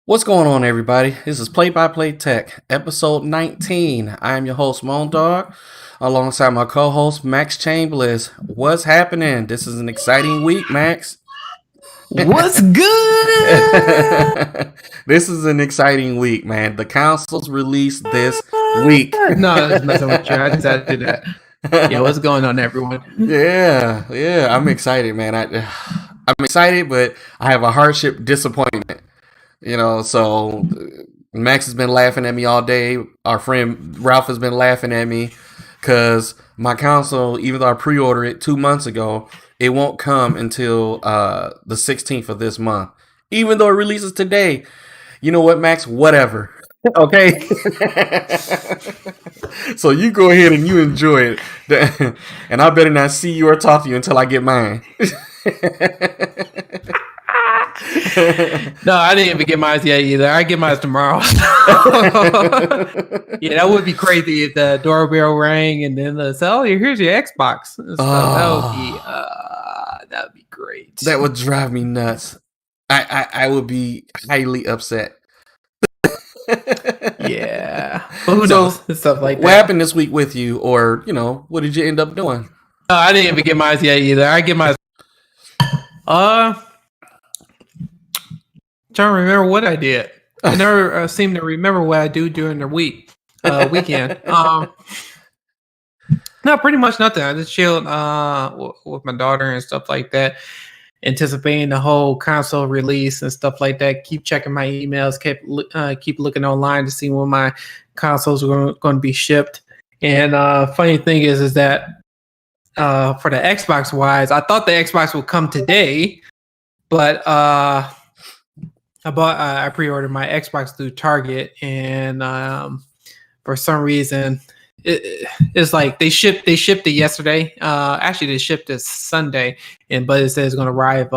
What's going on, everybody? This is Play by Play Tech, episode 19. I am your host, Moandogg, alongside my co-host, Max Chambliss. What's happening? This is an exciting week, Max. What's good? This is an exciting week, man. The consoles released this week. No, there's nothing with you. I just had to do that. Yeah, what's going on, everyone? Yeah. I'm excited, man. I'm excited, but I have a hardship disappointment. So Max has been laughing at me all day. Our friend Ralph has been laughing at me because my console, even though I pre-ordered it 2 months ago, it won't come until the 16th of this month. Even though it releases today. You know what, Max? Whatever. Okay. So you go ahead and you enjoy it. And I better not see you or talk to you until I get mine. No, I didn't even get mine yet either. I get mine tomorrow. Yeah, that would be crazy if the doorbell rang and then they said, "Oh, here's your Xbox." That would be great. That would drive me nuts. I would be highly upset. Yeah, but who knows? Stuff like that. What happened this week with you, or what did you end up doing? No, I didn't even get mine yet either. I get mine. Trying to remember what I did. I never seem to remember what I do during the weekend. No, pretty much nothing. I just chilled with my daughter and stuff like that, anticipating the whole console release and stuff like that. Keep checking my emails. Keep looking online to see when my consoles are going to be shipped. And funny thing is that for the Xbox wise, I thought the Xbox would come today, but I pre-ordered my Xbox through Target, and for some reason, it's like they shipped it yesterday. Actually, they shipped it Sunday, but it says it's going to arrive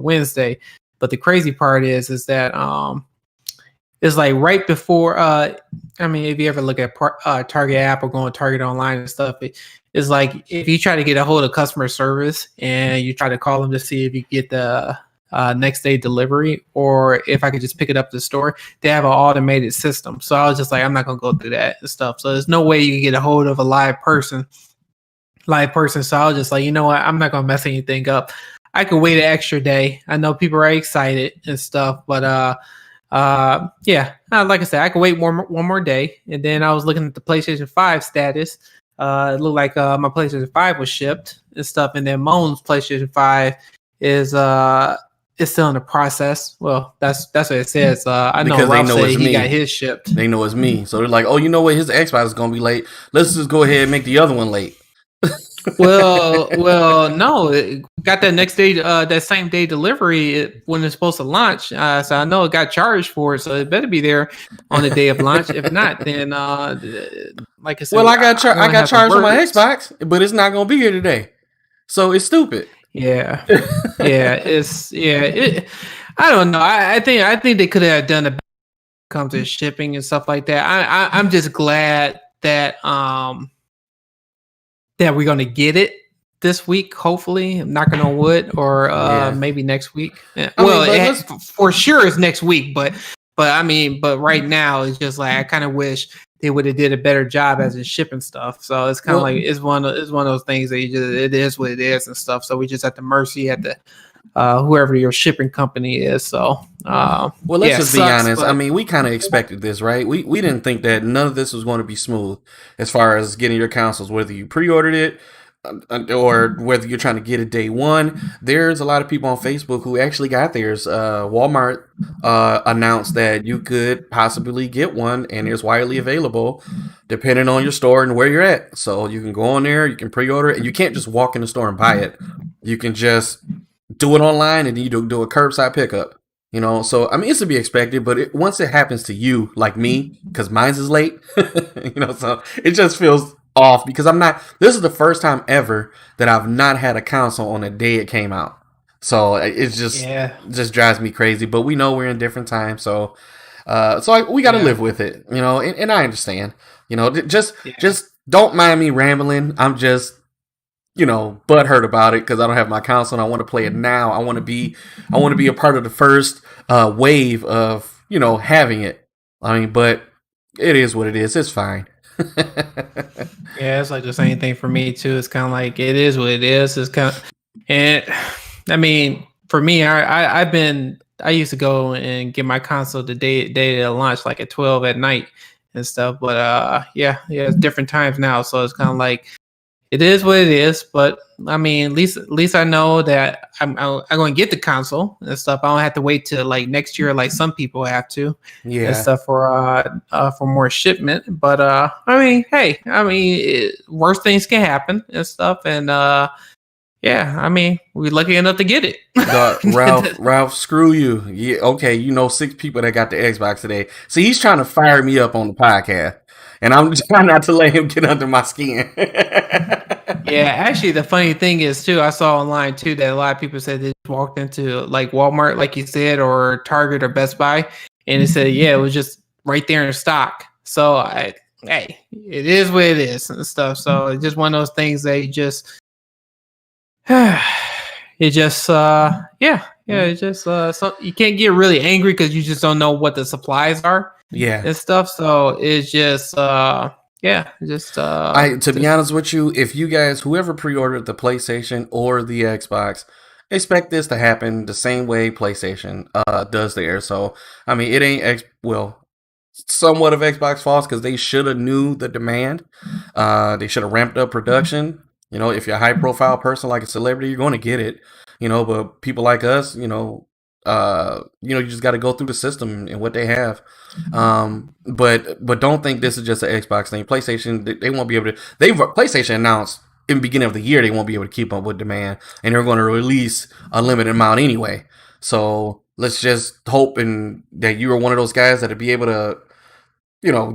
Wednesday. But the crazy part is that it's like right before. If you ever look at Target app or go on Target online and stuff, it's like if you try to get a hold of customer service and you try to call them to see if you get the next day delivery, or if I could just pick it up at the store, they have an automated system. So I was just like, I'm not gonna go through that and stuff. So there's no way you can get a hold of a live person. So I was just like, you know what? I'm not gonna mess anything up. I could wait an extra day. I know people are excited and stuff, but like I said, I could wait one more day. And then I was looking at the PlayStation 5 status. It looked like my PlayStation 5 was shipped and stuff, and then Moan's PlayStation 5 is it's still in the process. Well, that's what it says. I know Ralph said he got his shipped. They know it's me, so they're like, "Oh, you know what? His Xbox is gonna be late. Let's just go ahead and make the other one late." well, no, it got that next day, that same day delivery when it's supposed to launch. So I know it got charged for it, so it better be there on the day of launch. If not, then like I said, I got charged for my Xbox, but it's not gonna be here today, so it's stupid. Yeah. I don't know. I think they could have done it when it comes to shipping and stuff like that. I'm just glad that that we're gonna get it this week. Hopefully, I'm knocking on wood, or maybe next week. For sure it's next week, but right now it's just like I kind of wish they would have did a better job as in shipping stuff. So it's kind of like it's one of those things that it is what it is and stuff. So we just at the mercy at the whoever your shipping company is. So let's just be honest. We kind of expected this, right? We didn't think that none of this was going to be smooth as far as getting your consoles, whether you pre-ordered it or whether you're trying to get it day one. There's a lot of people on Facebook who actually got theirs. Walmart announced that you could possibly get one, and it's widely available depending on your store and where you're at. So you can go on there, you can pre-order it, and you can't just walk in the store and buy it. You can just do it online, and then you do a curbside pickup. So it's to be expected, but once it happens to you, like me, because mine's is late, so it just feels off because this is the first time ever that I've not had a console on the day it came out. So it's just drives me crazy, but we know we're in different times. So we got to live with it, and I understand, just don't mind me rambling. I'm just butthurt about it because I don't have my console and I want to play it now. I want to be a part of the first wave of having it. I mean, but it is what it is. It's fine. Yeah, it's like the same thing for me too. It's kind of like it is what it is. It's kind of, and I mean, for me, I used to go and get my console the day of launch, like at 12 at night and stuff. But yeah, it's different times now, so it's kind of like it is what it is. But I mean, at least I know that I'm going to get the console and stuff. I don't have to wait till like next year, like some people have to, and stuff for more shipment. But I mean, hey, worst things can happen and stuff, and yeah, I mean, we're lucky enough to get it. Ralph, screw you. Yeah, okay, 6 people that got the Xbox today. See, he's trying to fire me up on the podcast. And I'm just trying not to let him get under my skin. Yeah, actually, the funny thing is, too, I saw online, too, that a lot of people said they just walked into, like, Walmart, like you said, or Target or Best Buy, and it said, yeah, it was just right there in stock. So, hey, it is what it is and stuff. So, it's just one of those things that you just, it's just so you can't get really angry because you just don't know what the supplies are. Yeah. And stuff. So it's just to be honest with you, if you guys, whoever pre-ordered the PlayStation or the Xbox, expect this to happen the same way PlayStation does theirs. So I mean, it ain't somewhat of Xbox fault because they should have knew the demand. They should have ramped up production. If you're a high profile person like a celebrity, you're going to get it. But people like us, you just got to go through the system and what they have. But don't think this is just an Xbox thing. PlayStation, they won't be able to. PlayStation announced in the beginning of the year they won't be able to keep up with demand, and they're going to release a limited amount anyway. So let's just hope that you are one of those guys that'll be able to,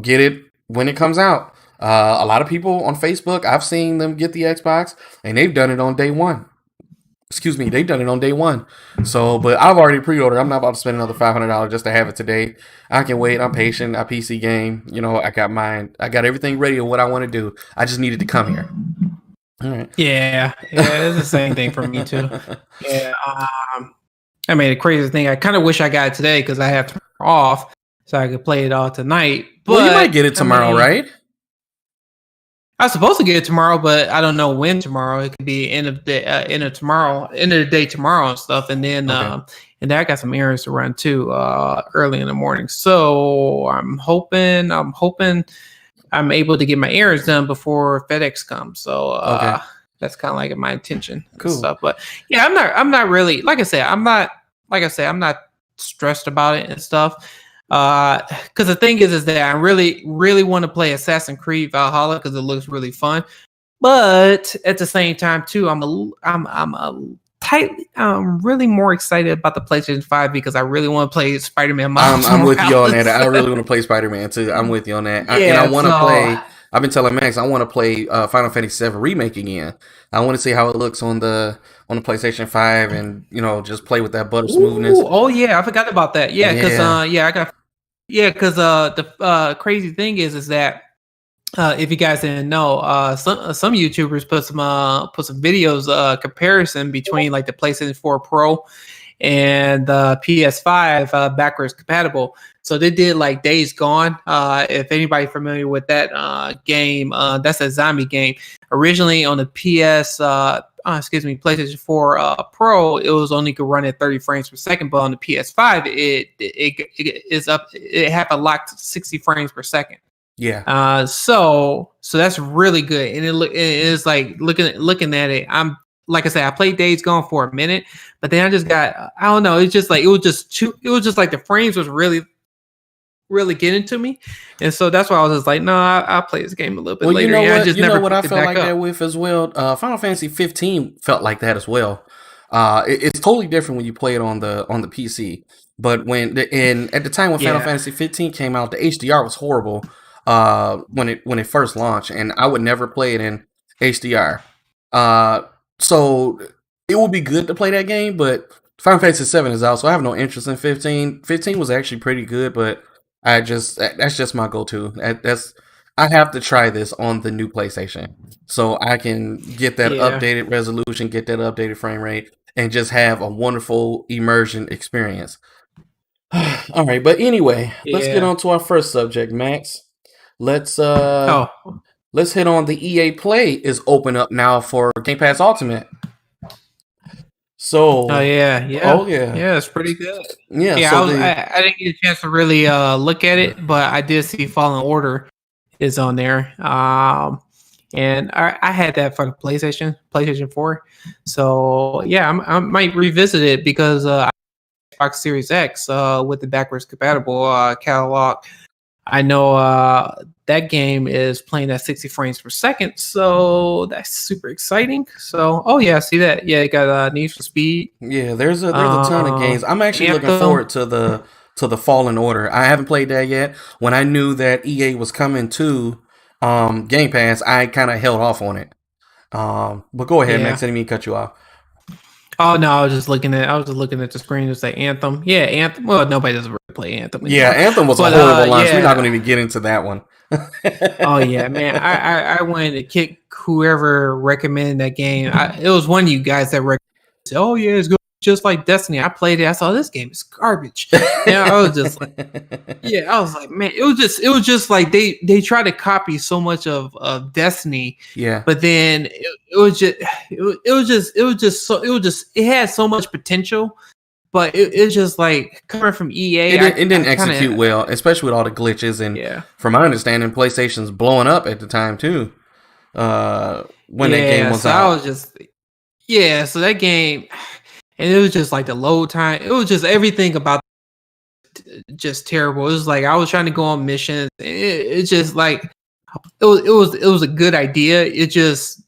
get it when it comes out. A lot of people on Facebook, I've seen them get the Xbox, and they've done it on day one. They've done it on day one. So, but I've already pre-ordered. I'm not about to spend another $500 just to have it today. I can wait. I'm patient. I PC game. I got mine. I got everything ready of what I want to do. I just needed to come here. All right. Yeah, it's the same thing for me too. Yeah. I mean, the craziest thing, I kind of wish I got it today because I have tomorrow off, so I could play it all tonight. But you might get it tomorrow, right? I'm supposed to get it tomorrow, but I don't know when tomorrow. It could be end of the day tomorrow and stuff. And then and then I got some errands to run too early in the morning. So I'm hoping I'm able to get my errands done before FedEx comes. So that's kind of like my intention. Cool. And stuff. But yeah, I'm not really, like I said, I'm not stressed about it and stuff. Because the thing is that I really, really want to play Assassin's Creed Valhalla because it looks really fun. But at the same time, too, I'm really more excited about the PlayStation 5 because I really want to play Spider-Man. I'm with you on that. I really want to play Spider-Man too. I'm with you on that. And I want to play. I've been telling Max I want to play Final Fantasy VII Remake again. I want to see how it looks on the PlayStation 5 and just play with that butter smoothness. Oh yeah, I forgot about that. Yeah, because the crazy thing is that if you guys didn't know, some YouTubers put some videos comparison between like the PlayStation 4 Pro and the PS5 backwards compatible. So they did like Days Gone. If anybody familiar with that game, that's a zombie game. Originally on the PlayStation 4 Pro, it was only could run at 30 frames per second, but on the PS5, it is up. It have a locked 60 frames per second. Yeah. So that's really good, and it is like looking at it. Like I said, I played Days Gone for a minute, but then I just got, I don't know. It's just like, it was just like the frames was really, really getting to me. And so that's why I was just like, no, I'll play this game a little bit later. You know what I felt like that with as well? Final Fantasy 15 felt like that as well. It's totally different when you play it on the PC. But at the time when Final Fantasy 15 came out, the HDR was horrible when it first launched, and I would never play it in HDR. So it would be good to play that game, but Final Fantasy 7 is out, so I have no interest in 15. 15 was actually pretty good, but that's just my go-to. I have to try this on the new PlayStation so I can get that Yeah, updated resolution, get that updated frame rate, and just have a wonderful immersion experience. All right, but anyway, let's get yeah. on to our first subject, Max. Let's uh Oh, let's hit on the EA Play is open up now for Game Pass Ultimate. oh So, yeah, yeah, oh yeah, yeah. It's pretty good. yeah. Yeah, So the I didn't get a chance to really look at it, but I did see Fallen Order is on there. And I had that for the PlayStation 4. So yeah, I might revisit it because Xbox Series X with the backwards compatible catalog. I know that game is playing at 60 frames per second, so that's super exciting. So, oh yeah, see that? Yeah, it got Need for Speed, yeah, there's a ton of games. I'm actually looking Anthem. forward to the Fallen Order. I haven't played that yet. When I knew that EA was coming to Game Pass, I kind of held off on it. But go ahead, Max. Yeah. I didn't mean to cut you off. Oh no, I was just looking at the screen to say Anthem. Yeah, Anthem. Well, nobody doesn't really play Anthem Yeah, anymore. Anthem was a But horrible launch. We're not going yeah. to even get into that one. Oh yeah, man. I wanted to kick whoever recommended that game. It was one of you guys that recommended. Oh yeah, it's good, just like Destiny. I played it. I saw this game is garbage. Yeah, I was just like, yeah, I was like, man, it was just like they try to copy so much of Destiny, Yeah, but then it had so much potential, but it's just like coming from EA. it didn't I kind execute of well, especially with all the glitches. And yeah. from my understanding, PlayStation's blowing up at the time too. When that game Yeah, was so I out. was just yeah, so that game, and it was just like the load time. It was just everything about just terrible. It was like I was trying to go on missions. It's just like it was a good idea. It just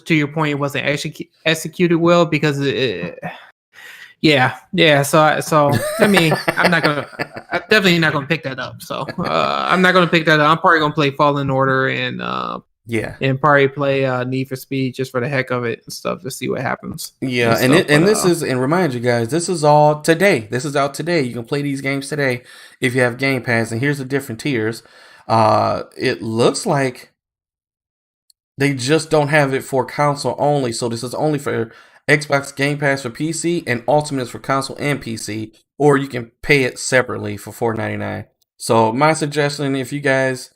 to your point, it wasn't actually executed well because yeah. I mean, I'm definitely not gonna pick that up. So I'm not gonna pick that up. I'm probably gonna play Fallen Order Yeah, and probably play Need for Speed just for the heck of it and stuff to see what happens yeah, and stuff. But this is, and remind you guys, this is all today. This is out today. You can play these games today if you have Game Pass. And here's the different tiers. It looks like they just don't have it for console only. So this is only for Xbox Game Pass for PC, and Ultimate is for console and PC. Or you can pay it separately for $4.99. So my suggestion, if you guys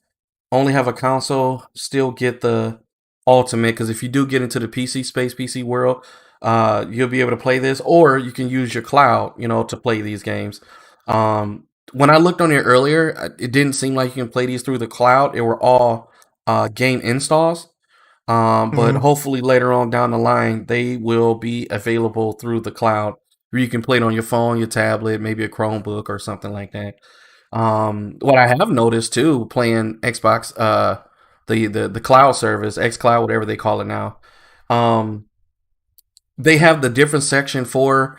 only have a console, still get the Ultimate, because if you do get into the PC space, PC world, you'll be able to play this, or you can use your cloud, to play these games. When I looked on here earlier, it didn't seem like you can play these through the cloud. It were all game installs. But mhm. hopefully later on down the line, they will be available through the cloud, where you can play it on your phone, your tablet, maybe a Chromebook or something like that. What I have noticed too, playing Xbox, the cloud service, X Cloud, whatever they call it now, um, they have the different section for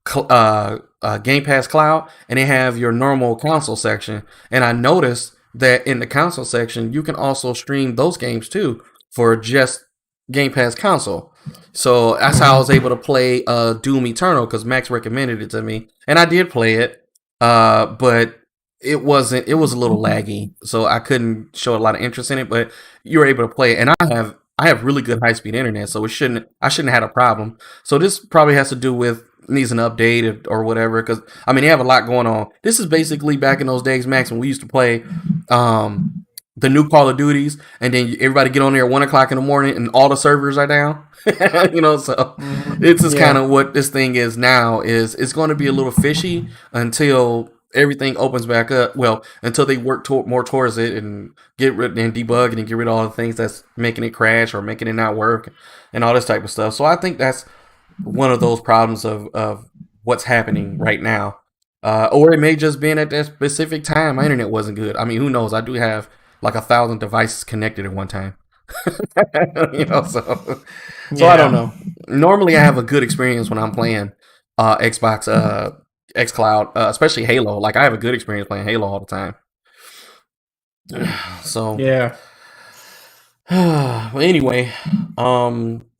Game Pass Cloud, and they have your normal console section. And I noticed that in the console section, you can also stream those games too for just Game Pass console. So that's how I was able to play Doom Eternal, because Max recommended it to me, and I did play it. But it wasn't. It was a little laggy, so I couldn't show a lot of interest in it. But you were able to play it, and I have really good high speed internet, so I shouldn't have had a problem. So this probably has to do with needs an update or whatever, because I mean they have a lot going on. This is basically back in those days, Max, when we used to play the new Call of Duties, and then everybody get on there at 1 o'clock in the morning, and all the servers are down. So it's just kind Yeah. of what this thing is now. Is it's going to be a little fishy until everything opens back up. Well, until they work more towards it and get rid and debug it and get rid of all the things that's making it crash or making it not work and all this type of stuff. So I think that's one of those problems of what's happening right now. Or it may just been at that specific time my internet wasn't good. I mean, who knows? I do have like 1,000 devices connected at one time. So I don't Yeah. know. Normally, I have a good experience when I'm playing Xbox X Cloud, especially Halo. Like I have a good experience playing Halo all the time. So, Yeah. well, anyway,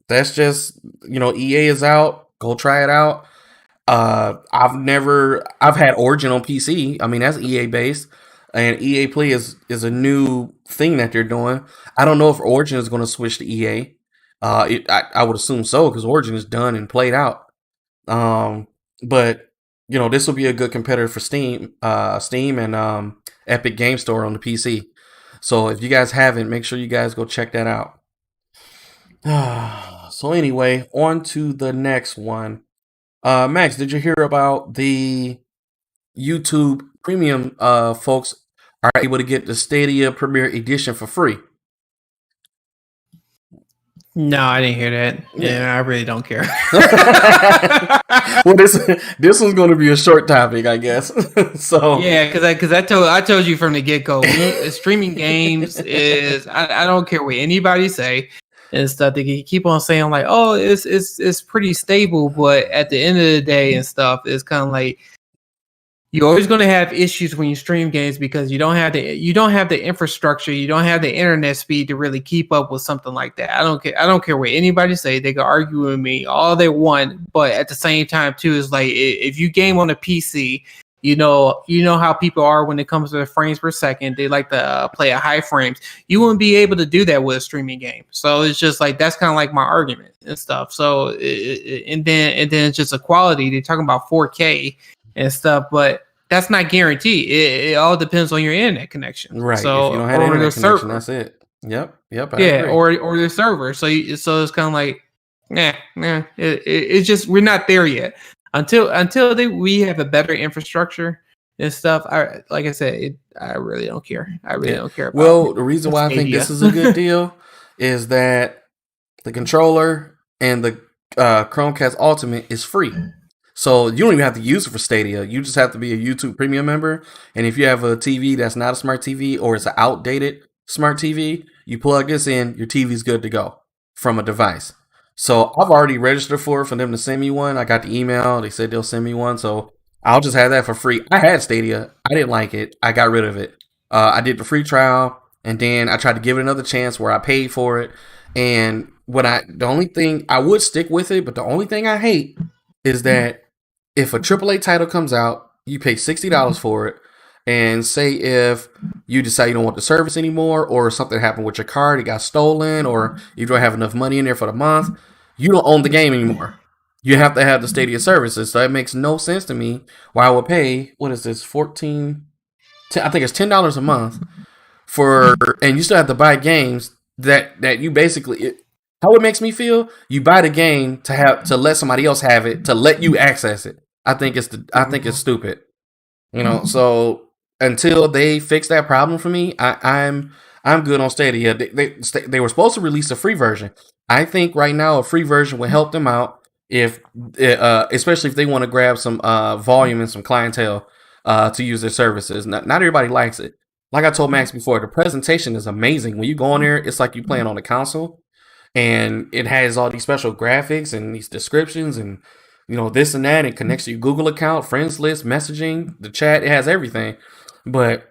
that's just EA is out. Go try it out. I've had Origin on PC. I mean, that's EA based. and EA Play is a new thing that they're doing. I don't know if Origin is going to switch to EA. I would assume so because Origin is done and played out. But this will be a good competitor for Steam and Epic Game Store on the PC. So if you guys haven't, make sure you guys go check that out. So anyway, on to the next one. Max, did you hear about the YouTube Premium folks are able to get the Stadia Premier Edition for free? No, I didn't hear that. Yeah, I really don't care. Well, this one's going to be a short topic, I guess. So yeah, because I told you from the get go, streaming games is I don't care what anybody say and stuff. They keep on saying like, oh, it's pretty stable, but at the end of the day and stuff, it's kind of like you're always going to have issues when you stream games because you don't have the infrastructure, you don't have the internet speed to really keep up with something like that. I don't care what anybody say. They can argue with me all they want, but at the same time too, is like if you game on a PC, you know how people are when it comes to the frames per second. They like to play at high frames. You wouldn't be able to do that with a streaming game. So it's just like that's kind of like my argument and stuff. So and then it's just a quality. They're talking about 4K. And stuff, but that's not guaranteed. It all depends on your internet connection, right? So if you don't have internet connection, that's it. Yep. I agree. or the server. So it's kind of like, it's just we're not there yet. Until we have a better infrastructure and stuff. Like I said, I really don't care. I really don't care. About the reason why I think this is a good deal is that the controller and the Chromecast Ultimate is free. So you don't even have to use it for Stadia. You just have to be a YouTube Premium member. And if you have a TV that's not a smart TV or it's an outdated smart TV, you plug this in, your TV's good to go from a device. So I've already registered for them to send me one. I got the email. They said they'll send me one. So I'll just have that for free. I had Stadia. I didn't like it. I got rid of it. I did the free trial. And then I tried to give it another chance where I paid for it. And the only thing I would stick with it, but the only thing I hate is that if a AAA title comes out, you pay $60 for it, and say if you decide you don't want the service anymore, or something happened with your card, it got stolen, or you don't have enough money in there for the month, you don't own the game anymore. You have to have the Stadia services. So it makes no sense to me why I would pay, what is this, I think it's $10 a month and you still have to buy games that you basically... How it makes me feel, you buy the game to let somebody else have it, to let you access it. I think it's stupid. So until they fix that problem for me, I'm good on Stadia. They were supposed to release a free version. I think right now a free version would help them out especially if they want to grab some volume and some clientele to use their services. Not everybody likes it. Like I told Max before, the presentation is amazing. When you go on there, it's like you're playing on a console. And it has all these special graphics and these descriptions and, this and that. It connects to your Google account, friends list, messaging, the chat. It has everything. But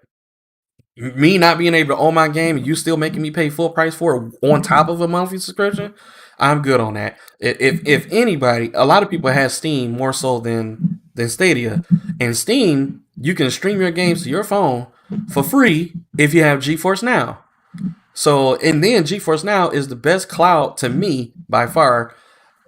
me not being able to own my game and you still making me pay full price for it on top of a monthly subscription, I'm good on that. If anybody, a lot of people have Steam more so than Stadia. And Steam, you can stream your games to your phone for free if you have GeForce Now. So, and then GeForce Now is the best cloud to me by far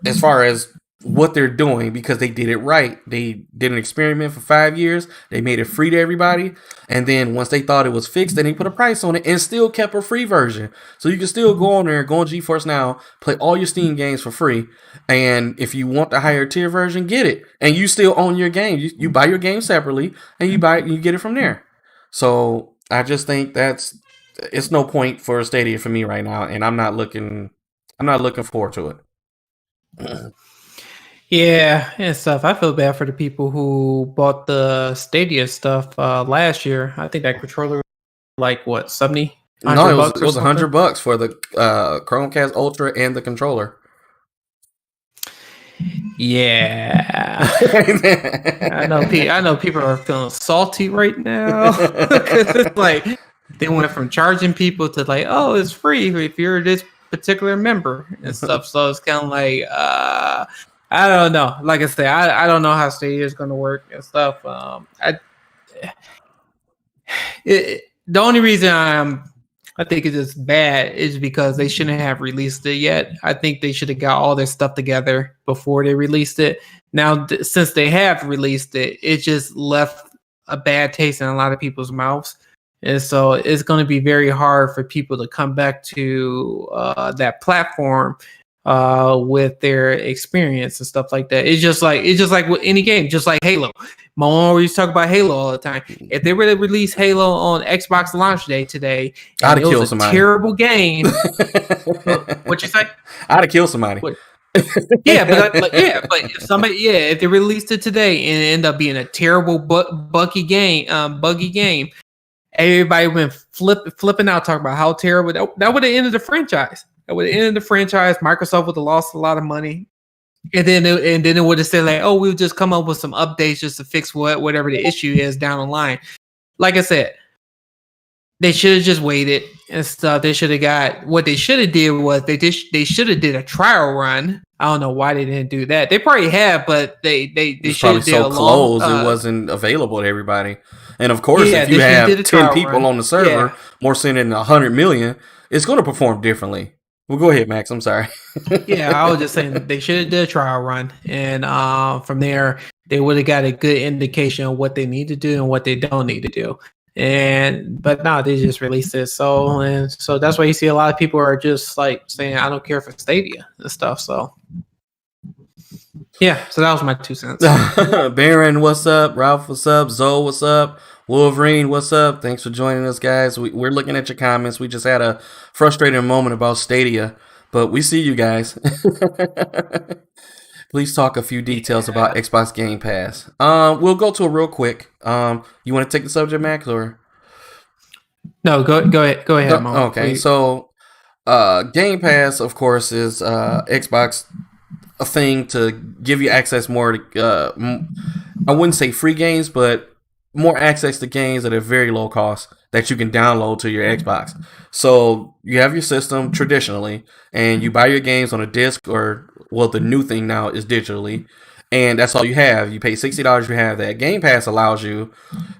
as what they're doing because they did it right. They did an experiment for 5 years. They made it free to everybody. And then once they thought it was fixed, then they put a price on it and still kept a free version. So you can still go on there, go on GeForce Now, play all your Steam games for free. And if you want the higher tier version, get it. And you still own your game. You buy your game separately and you get it from there. So I just think it's no point for Stadia for me right now, and I'm not looking forward to it. Yeah, and stuff. I feel bad for the people who bought the Stadia stuff last year. I think that controller was like what, 70? No, it was $100 for the Chromecast Ultra and the controller. Yeah, I know people are feeling salty right now because it's like they went from charging people to like, oh, it's free if you're this particular member and stuff. So it's kind of like, I don't know. Like I say, I don't know how Stadia is going to work and stuff. The only reason I think it's just bad is because they shouldn't have released it yet. I think they should have got all their stuff together before they released it. Now, since they have released it, it just left a bad taste in a lot of people's mouths. And so it's going to be very hard for people to come back to that platform with their experience and stuff like that. It's just like with any game, just like Halo. My mom always talk about Halo all the time. If they were to release Halo on Xbox launch day today, I'd have killed somebody. Terrible game. What you say? I'd have killed somebody. But if they released it today and it ended up being a terrible buggy game, everybody went flipping out talking about how terrible that would have ended the franchise. That would have ended the franchise. Microsoft would have lost a lot of money, and then it would have said like, "Oh, we'll just come up with some updates just to fix whatever the issue is down the line." Like I said, they should have just waited and stuff. They should have got what they should have did was they should have did a trial run. I don't know why they didn't do that. They probably have, but they should have did so close. It wasn't available to everybody. And of course, if you have 10 people on the server, more than 100 million, it's going to perform differently. Well, go ahead, Max. I'm sorry. I was just saying they should have did a trial run, and from there they would have got a good indication of what they need to do and what they don't need to do. But no, they just released it. So that's why you see a lot of people are just like saying, "I don't care for Stadia" and stuff. So yeah, so that was my 2 cents. Baron, what's up? Ralph, what's up? Zoe, what's up? Wolverine, what's up? Thanks for joining us, guys. We're looking at your comments. We just had a frustrating moment about Stadia, but we see you guys. Please talk a few details about Xbox Game Pass. We'll go to it real quick. You want to take the subject, Max, or no? Go ahead, Mom. Okay, so Game Pass, of course, is Xbox a thing to give you access more to. I wouldn't say free games, but more access to games at a very low cost that you can download to your Xbox. So you have your system traditionally, and you buy your games on a disc, or well, the new thing now is digitally, and that's all you have. You pay $60, you have that. Game Pass allows you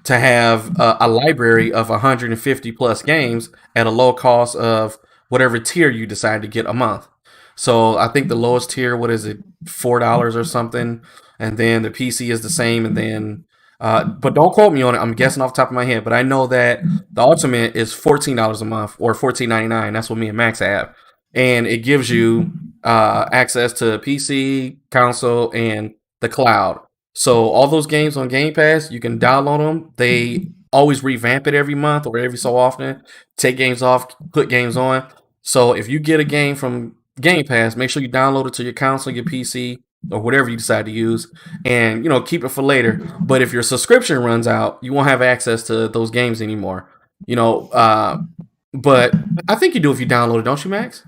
to have a library of 150 plus games at a low cost of whatever tier you decide to get a month. So I think the lowest tier, what is it, $4 or something, and then the PC is the same, and then but don't quote me on it. I'm guessing off the top of my head, but I know that the Ultimate is $14 a month or $14.99. That's what me and Max have, and it gives you access to PC, console, and the cloud. So all those games on Game Pass, you can download them. They always revamp it every month or every so often. Take games off, put games on. So if you get a game from Game Pass, make sure you download it to your console, your PC, or whatever you decide to use, and keep it for later. But if your subscription runs out, you won't have access to those games anymore. But I think you do if you download it, don't you, Max?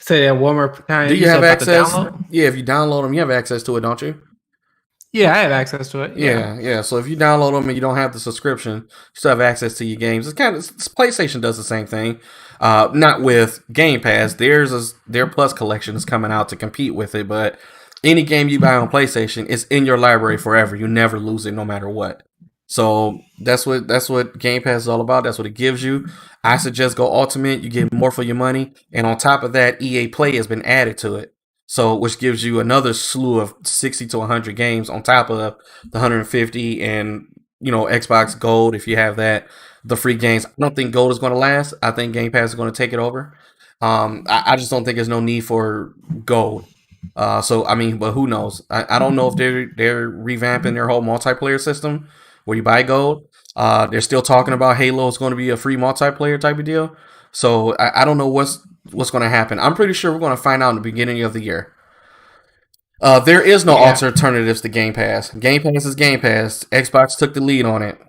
Say that one more time. Do you have access? Yeah, if you download them, you have access to it, don't you? Yeah, I have access to it. Yeah. So if you download them and you don't have the subscription, you still have access to your games. It's PlayStation does the same thing. Not with Game Pass. Their Plus collection is coming out to compete with it, but any game you buy on PlayStation is in your library forever. You never lose it, no matter what. So that's what Game Pass is all about. That's what it gives you. I suggest go Ultimate. You get more for your money, and on top of that, EA Play has been added to it. So, which gives you another slew of 60 to 100 games on top of the 150 and, Xbox Gold, if you have that, the free games. I don't think Gold is going to last. I think Game Pass is going to take it over. I just don't think there's no need for Gold. But who knows? I don't know if they're revamping their whole multiplayer system where you buy Gold. They're still talking about Halo is going to be a free multiplayer type of deal. So, I don't know what's going to happen. I'm pretty sure we're going to find out in the beginning of the year. There is no alternatives to Game Pass. Game Pass is Game Pass. Xbox took the lead on it.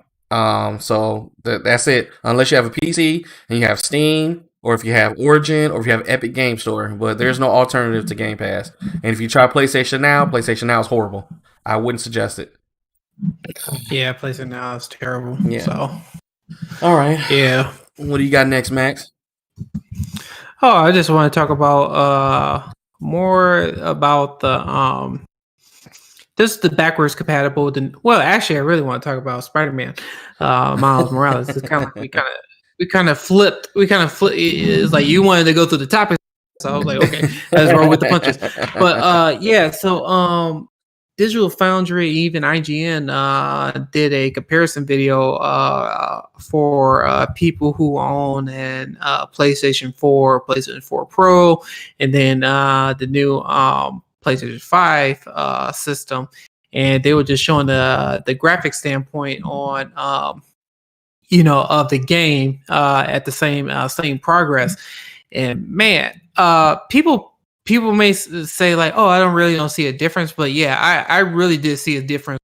So that's it. Unless you have a PC and you have Steam, or if you have Origin, or if you have Epic Game Store. But there's no alternative to Game Pass. And if you try PlayStation Now is horrible. I wouldn't suggest it. Yeah, PlayStation Now is terrible. Yeah. So. All right. Yeah. What do you got next, Max? Oh, I just want to talk about more about the this is the backwards compatible. Well, actually, I really want to talk about Spider-Man, Miles Morales. It's kind of like we kind of flipped. It's like you wanted to go through the topic, so I was like, okay, let's roll with the punches. But yeah, so Digital Foundry, even IGN did a comparison video for people who own an PlayStation 4, PlayStation 4 Pro, and then the new PlayStation 5 system, and they were just showing the graphic standpoint on of the game at the same progress. And man, people may say like, oh, I don't see a difference, but yeah, I really did see a difference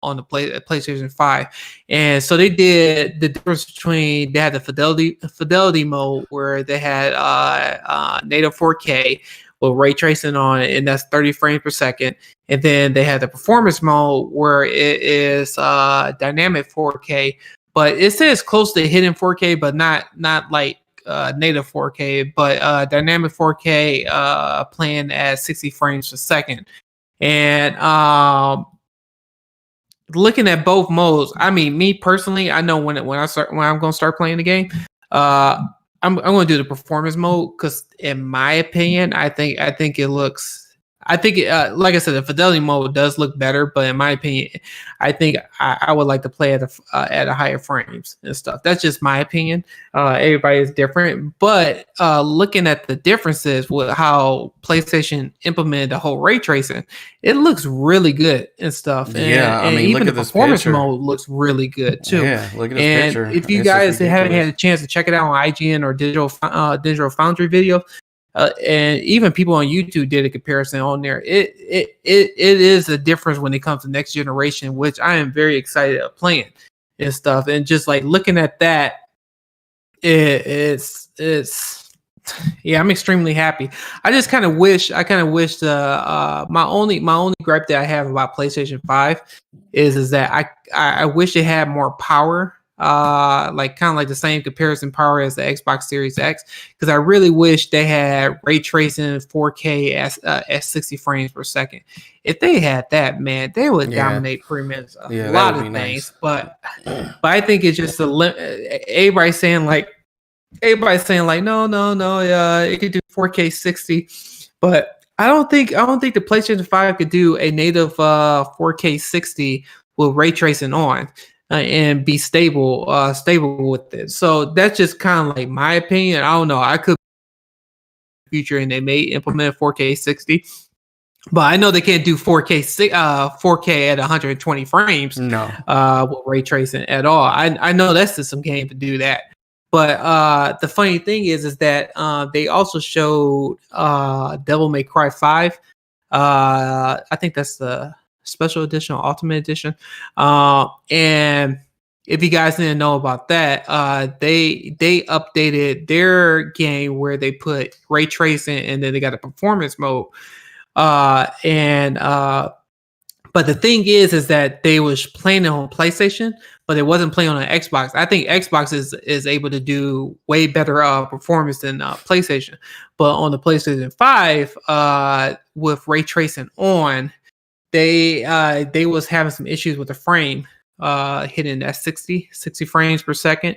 on the PlayStation 5. And so they did the difference between, they had the fidelity mode where they had native 4K with ray tracing on it, and that's 30 frames per second. And then they had the performance mode where it is dynamic 4K, but it says close to hidden 4K, but not like native 4K, but dynamic 4K playing at 60 frames per second. And looking at both modes, I mean, me personally, I know when I'm going to start playing the game, I'm going to do the performance mode, because in my opinion, I think it looks. like I said, the fidelity mode does look better, but in my opinion, I think I would like to play at a higher frames and stuff. That's just my opinion. Everybody is different, but looking at the differences with how PlayStation implemented the whole ray tracing, it looks really good and stuff. And even the performance mode looks really good too. Yeah, look at this picture. If you guys haven't had a chance to check it out on IGN or Digital Foundry video, and even people on YouTube did a comparison on there. It is a difference when it comes to next generation, which I am very excited of playing and stuff. And just like looking at that, it's yeah, I'm extremely happy. I kind of wish my only gripe that I have about PlayStation 5 is that I wish it had more power. Like kind of like the same comparison power as the Xbox Series X, because I really wish they had ray tracing 4K at 60 frames per second. If they had that, man, they would dominate pretty much a lot of things. Nice. But I think it's just everybody's saying like no, it could do 4K 60, but I don't think the PlayStation 5 could do a native 4K 60 with ray tracing on. And be stable with it. So that's just kind of like my opinion. I don't know. I could future and they may implement 4K 60, but I know they can't do 4K at 120 frames. No, with ray tracing at all. I know that's just some game to do that. But the funny thing is that they also showed Devil May Cry 5. I think that's the special edition or ultimate edition, and if you guys didn't know about that, they updated their game where they put ray tracing, and then they got a performance mode, but the thing is that they was playing it on PlayStation, but it wasn't playing on an Xbox. I think Xbox is able to do way better performance than PlayStation, but on the PlayStation 5 with ray tracing on, they was having some issues with the frame hitting at 60 frames per second.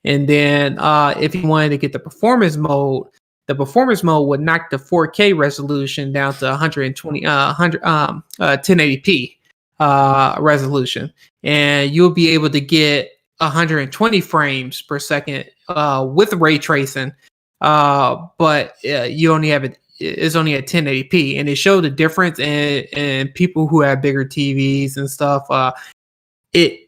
And then if you wanted to get the performance mode would knock the 4K resolution down to 1080p resolution, and you'll be able to get 120 frames per second with ray tracing, but you only have it. Is only at 1080p, and it showed the difference in people who have bigger TVs and stuff. It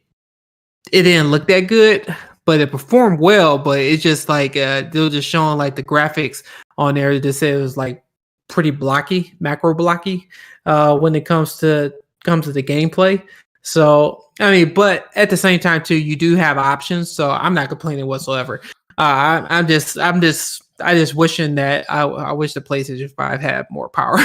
didn't look that good, but it performed well. But it's just like they were just showing like the graphics on there. They just said it was like pretty blocky, macro blocky when it comes to the gameplay. So I mean, but at the same time too, you do have options. So I'm not complaining whatsoever. I'm just wishing that I wish the PlayStation 5 had more power.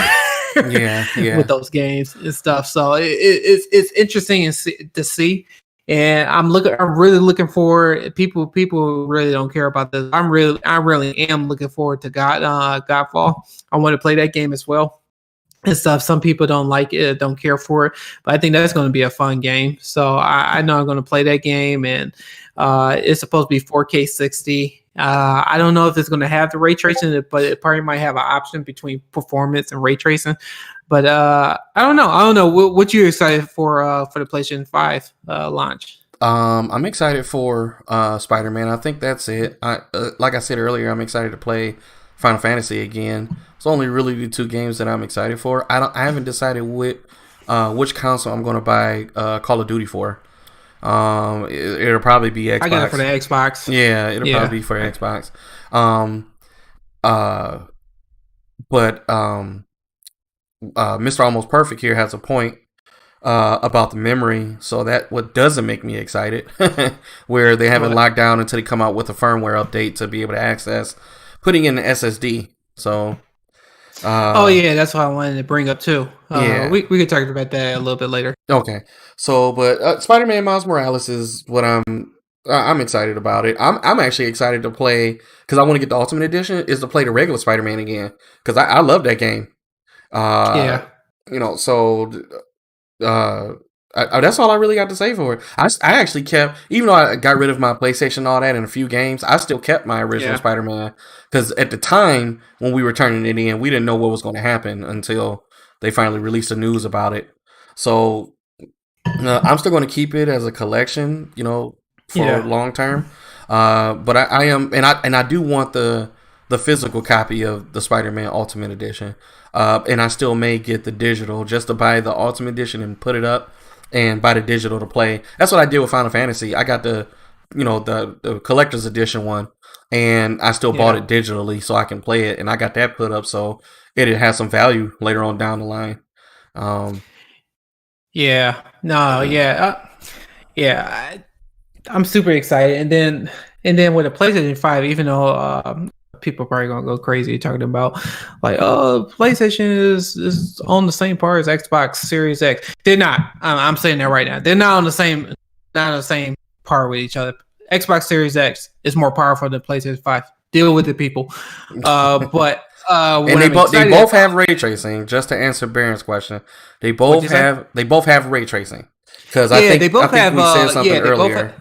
Yeah. With those games and stuff. So it's interesting to see, and I'm really looking forward. People really don't care about this. I really am looking forward to Godfall. I want to play that game as well. and stuff. Some people don't like it, don't care for it, but I think that's going to be a fun game. So I know I'm going to play that game, and it's supposed to be 4K 60. I don't know if it's going to have the ray tracing, but it probably might have an option between performance and ray tracing. But I don't know. What you excited for the PlayStation 5 launch? I'm excited for Spider-Man. I think that's it. Like I said earlier, I'm excited to play Final Fantasy again. It's only really the 2 games that I'm excited for. I haven't decided which console I'm going to buy Call of Duty for. It'll probably be Xbox. I got it for the Xbox. Yeah, it'll probably be for Xbox. But Mr. Almost Perfect here has a point about the memory. So that what doesn't make me excited, where they haven't locked down until they come out with a firmware update to be able to access putting in the SSD. So. That's what I wanted to bring up too. We could talk about that a little bit later. Okay, so but Spider-Man Miles Morales is what I'm excited about it. I'm actually excited to play because I want to get the Ultimate Edition. Is to play the regular Spider-Man again because I love that game. That's all I really got to say for it. I actually kept, even though I got rid of my PlayStation and all that in a few games, I still kept my original Spider-Man because at the time when we were turning it in, we didn't know what was going to happen until they finally released the news about it. So I'm still going to keep it as a collection, for long term. But I am, and I do want the physical copy of the Spider-Man Ultimate Edition. And I still may get the digital just to buy the Ultimate Edition and put it up and buy the digital to play. That's what I did with Final Fantasy. I got the collector's edition one, and I still bought it digitally so I can play it, and I got that put up so it has some value later on down the line. I'm super excited, and then with the PlayStation 5, even though people are probably gonna go crazy talking about like, PlayStation is on the same par as Xbox Series X. They're not. I'm saying that right now. They're not on the same par with each other. Xbox Series X is more powerful than PlayStation 5. Deal with it, people. But and they both have ray tracing. Just to answer Baron's question, they both have ray tracing because I think we said something earlier.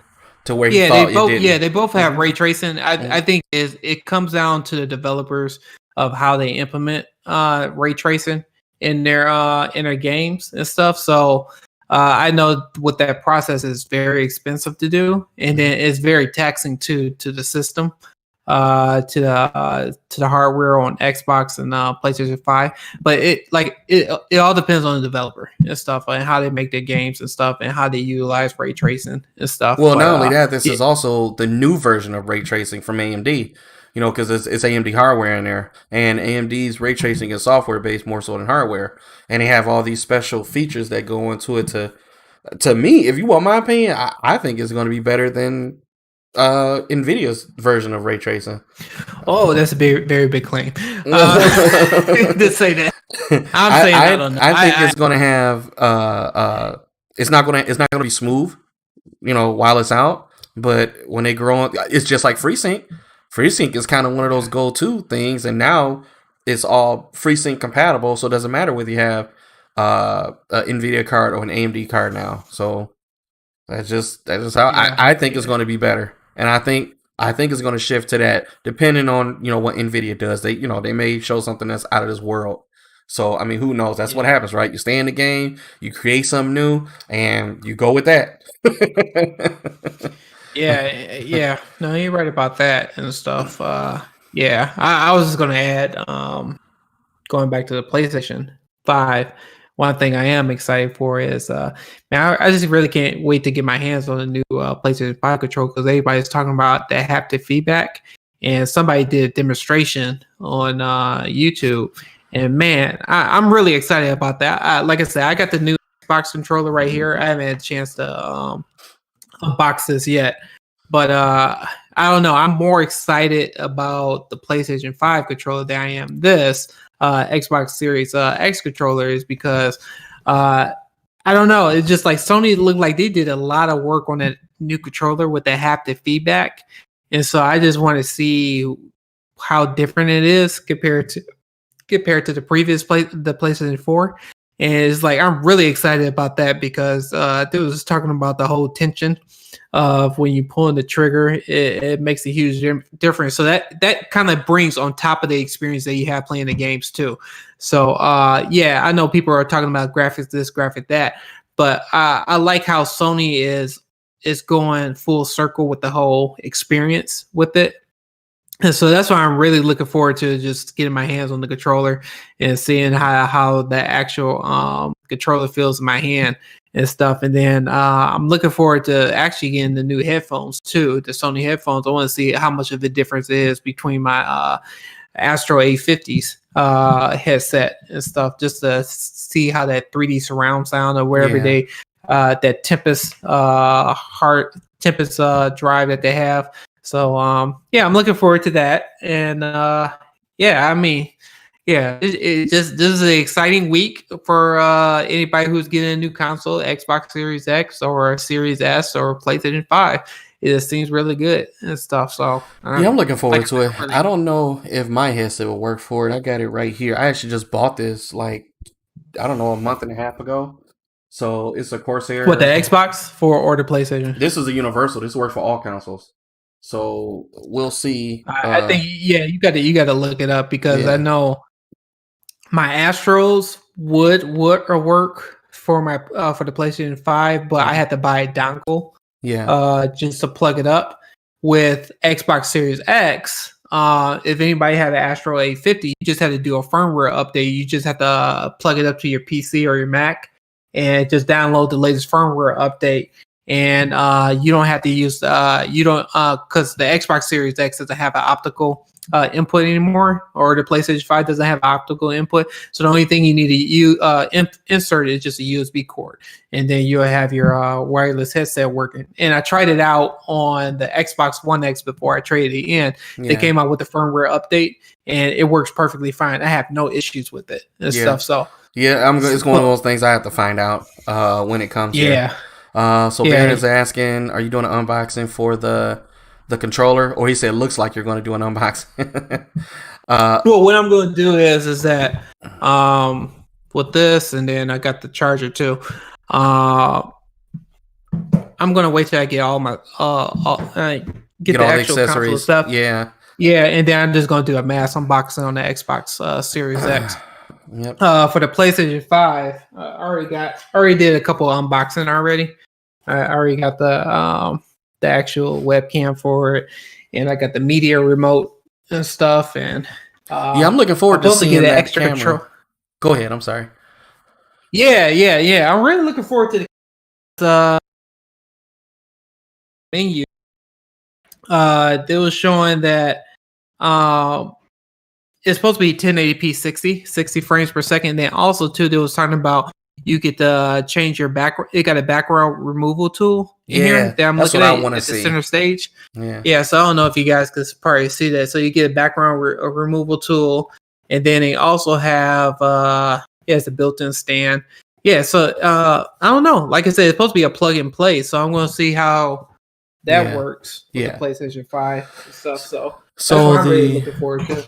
To where he thought it didn't. Yeah, they both have ray tracing. I think it comes down to the developers of how they implement ray tracing in their games and stuff. So I know what that process is very expensive to do, and then it's very taxing to the system, to the hardware on Xbox and PlayStation 5. But it all depends on the developer and stuff, and how they make their games and stuff, and how they utilize ray tracing and stuff. Well, not only that, this is also the new version of ray tracing from AMD. Because it's AMD hardware in there, and AMD's ray tracing is software based more so than hardware, and they have all these special features that go into it. To me, if you want my opinion, I think it's going to be better than NVIDIA's version of ray tracing. Oh, that's a very, very big claim. To say that. I think it's going to have it's not going to be smooth, while it's out, but when they grow on, it's just like FreeSync. FreeSync is kind of one of those go-to things, and now it's all FreeSync compatible, so it doesn't matter whether you have an NVIDIA card or an AMD card now. So that's just how I think it's going to be better, and I think it's going to shift to that, depending on what NVIDIA does. They they may show something that's out of this world. So I mean, who knows? That's what happens, right? You stay in the game, you create something new, and you go with that. Yeah. No, you're right about that and stuff. I was just gonna add, going back to the PlayStation 5. One thing I am excited for is, man, I just really can't wait to get my hands on the new PlayStation 5 controller, because everybody's talking about that haptic feedback, and somebody did a demonstration on YouTube, and man, I'm really excited about that. Like I said, I got the new Xbox controller right here. I haven't had a chance to unbox this yet, but I don't know. I'm more excited about the PlayStation 5 controller than I am this Xbox Series X controller, is because I don't know. It's just like Sony looked like they did a lot of work on that new controller with the haptic feedback, and so I just want to see how different it is compared to compared to the PlayStation 4. And it's like I'm really excited about that because they was talking about the whole tension of when you pulling the trigger, it makes a huge difference. So that kind of brings on top of the experience that you have playing the games too. So I know people are talking about graphics this, graphic that, but I like how Sony is going full circle with the whole experience with it. And so that's why I'm really looking forward to just getting my hands on the controller and seeing how the actual controller feels in my hand and stuff. And then I'm looking forward to actually getting the new headphones too, the Sony headphones. I want to see how much of a difference is between my Astro A50s headset and stuff, just to see how that 3D surround sound or wherever they that Tempest Tempest drive that they have. So I'm looking forward to that. And this is an exciting week for anybody who's getting a new console, Xbox Series X or Series S or PlayStation 5. It just seems really good and stuff. So I'm looking forward to it. I don't know if my headset will work for it. I got it right here. I actually just bought this a month and a half ago. So it's a Corsair. What, the Xbox or the PlayStation? This is a universal. This works for all consoles. So we'll see. I think you got to look it up because I know my Astros would work for my for the PlayStation 5, but I had to buy a dongle. Just to plug it up. With Xbox Series X, if anybody had an Astro A50, you just had to do a firmware update. You just have to plug it up to your PC or your Mac and just download the latest firmware update. And you don't have to use because the Xbox Series X doesn't have an optical input anymore, or the PlayStation 5 doesn't have optical input. So the only thing you need to insert is just a USB cord, and then you'll have your wireless headset working. And I tried it out on the Xbox One X before I traded it in. They came out with the firmware update, and it works perfectly fine. I have no issues with it and stuff. So it's one of those things I have to find out when it comes. Ben is asking, are you doing an unboxing for the controller? Or he said, looks like you're going to do an unboxing. Well, what I'm going to do is that with this, and then I got the charger too. I'm going to wait till I get all my get the actual console stuff. Yeah, and then I'm just going to do a mass unboxing on the Xbox Series X. For the PlayStation 5, I already did a couple of unboxing already. I already got the actual webcam for it, and I got the media remote and stuff. And I'm looking forward to seeing that extra camera. Control. Go ahead. I'm sorry. Yeah. I'm really looking forward to the menu. They was showing that it's supposed to be 1080p 60 frames per second. And then also too, they was talking about you get to change your background. It got a background removal tool in here that I'm looking at the center stage. So I don't know if you guys could probably see that. So you get a background removal tool, and then they also have it's a built-in stand. So I don't know. Like I said, it's supposed to be a plug and play. So I'm going to see how that works with the PlayStation 5 and stuff. So that's what I'm really looking forward to.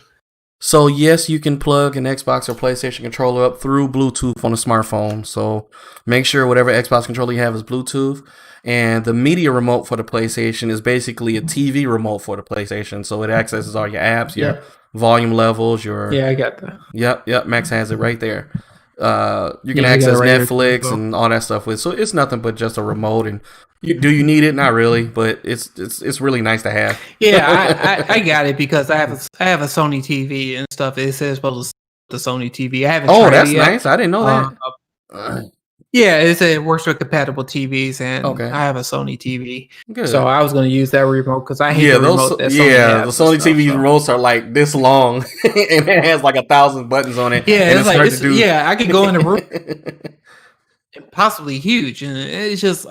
So yes, you can plug an Xbox or PlayStation controller up through Bluetooth on a smartphone. So make sure whatever Xbox controller you have is Bluetooth. And the media remote for the PlayStation is basically a TV remote for the PlayStation. So it accesses all your apps, your volume levels, your... Yeah, I got that. Yep. Max has it right there. You can access Netflix and all that stuff with. So it's nothing but just a remote. And do you need it? Not really, but it's really nice to have. I got it because I have a Sony TV and stuff. It says supposed to the Sony TV. I haven't. Oh, that's nice. I didn't know that. It said it works with compatible TVs, and I have a Sony TV. Good. So I was going to use that remote because I hate the remote. The Sony TV remotes are like this long, and it has like 1,000 buttons on it. Yeah, it's like I could go in the room, and possibly huge, and it's just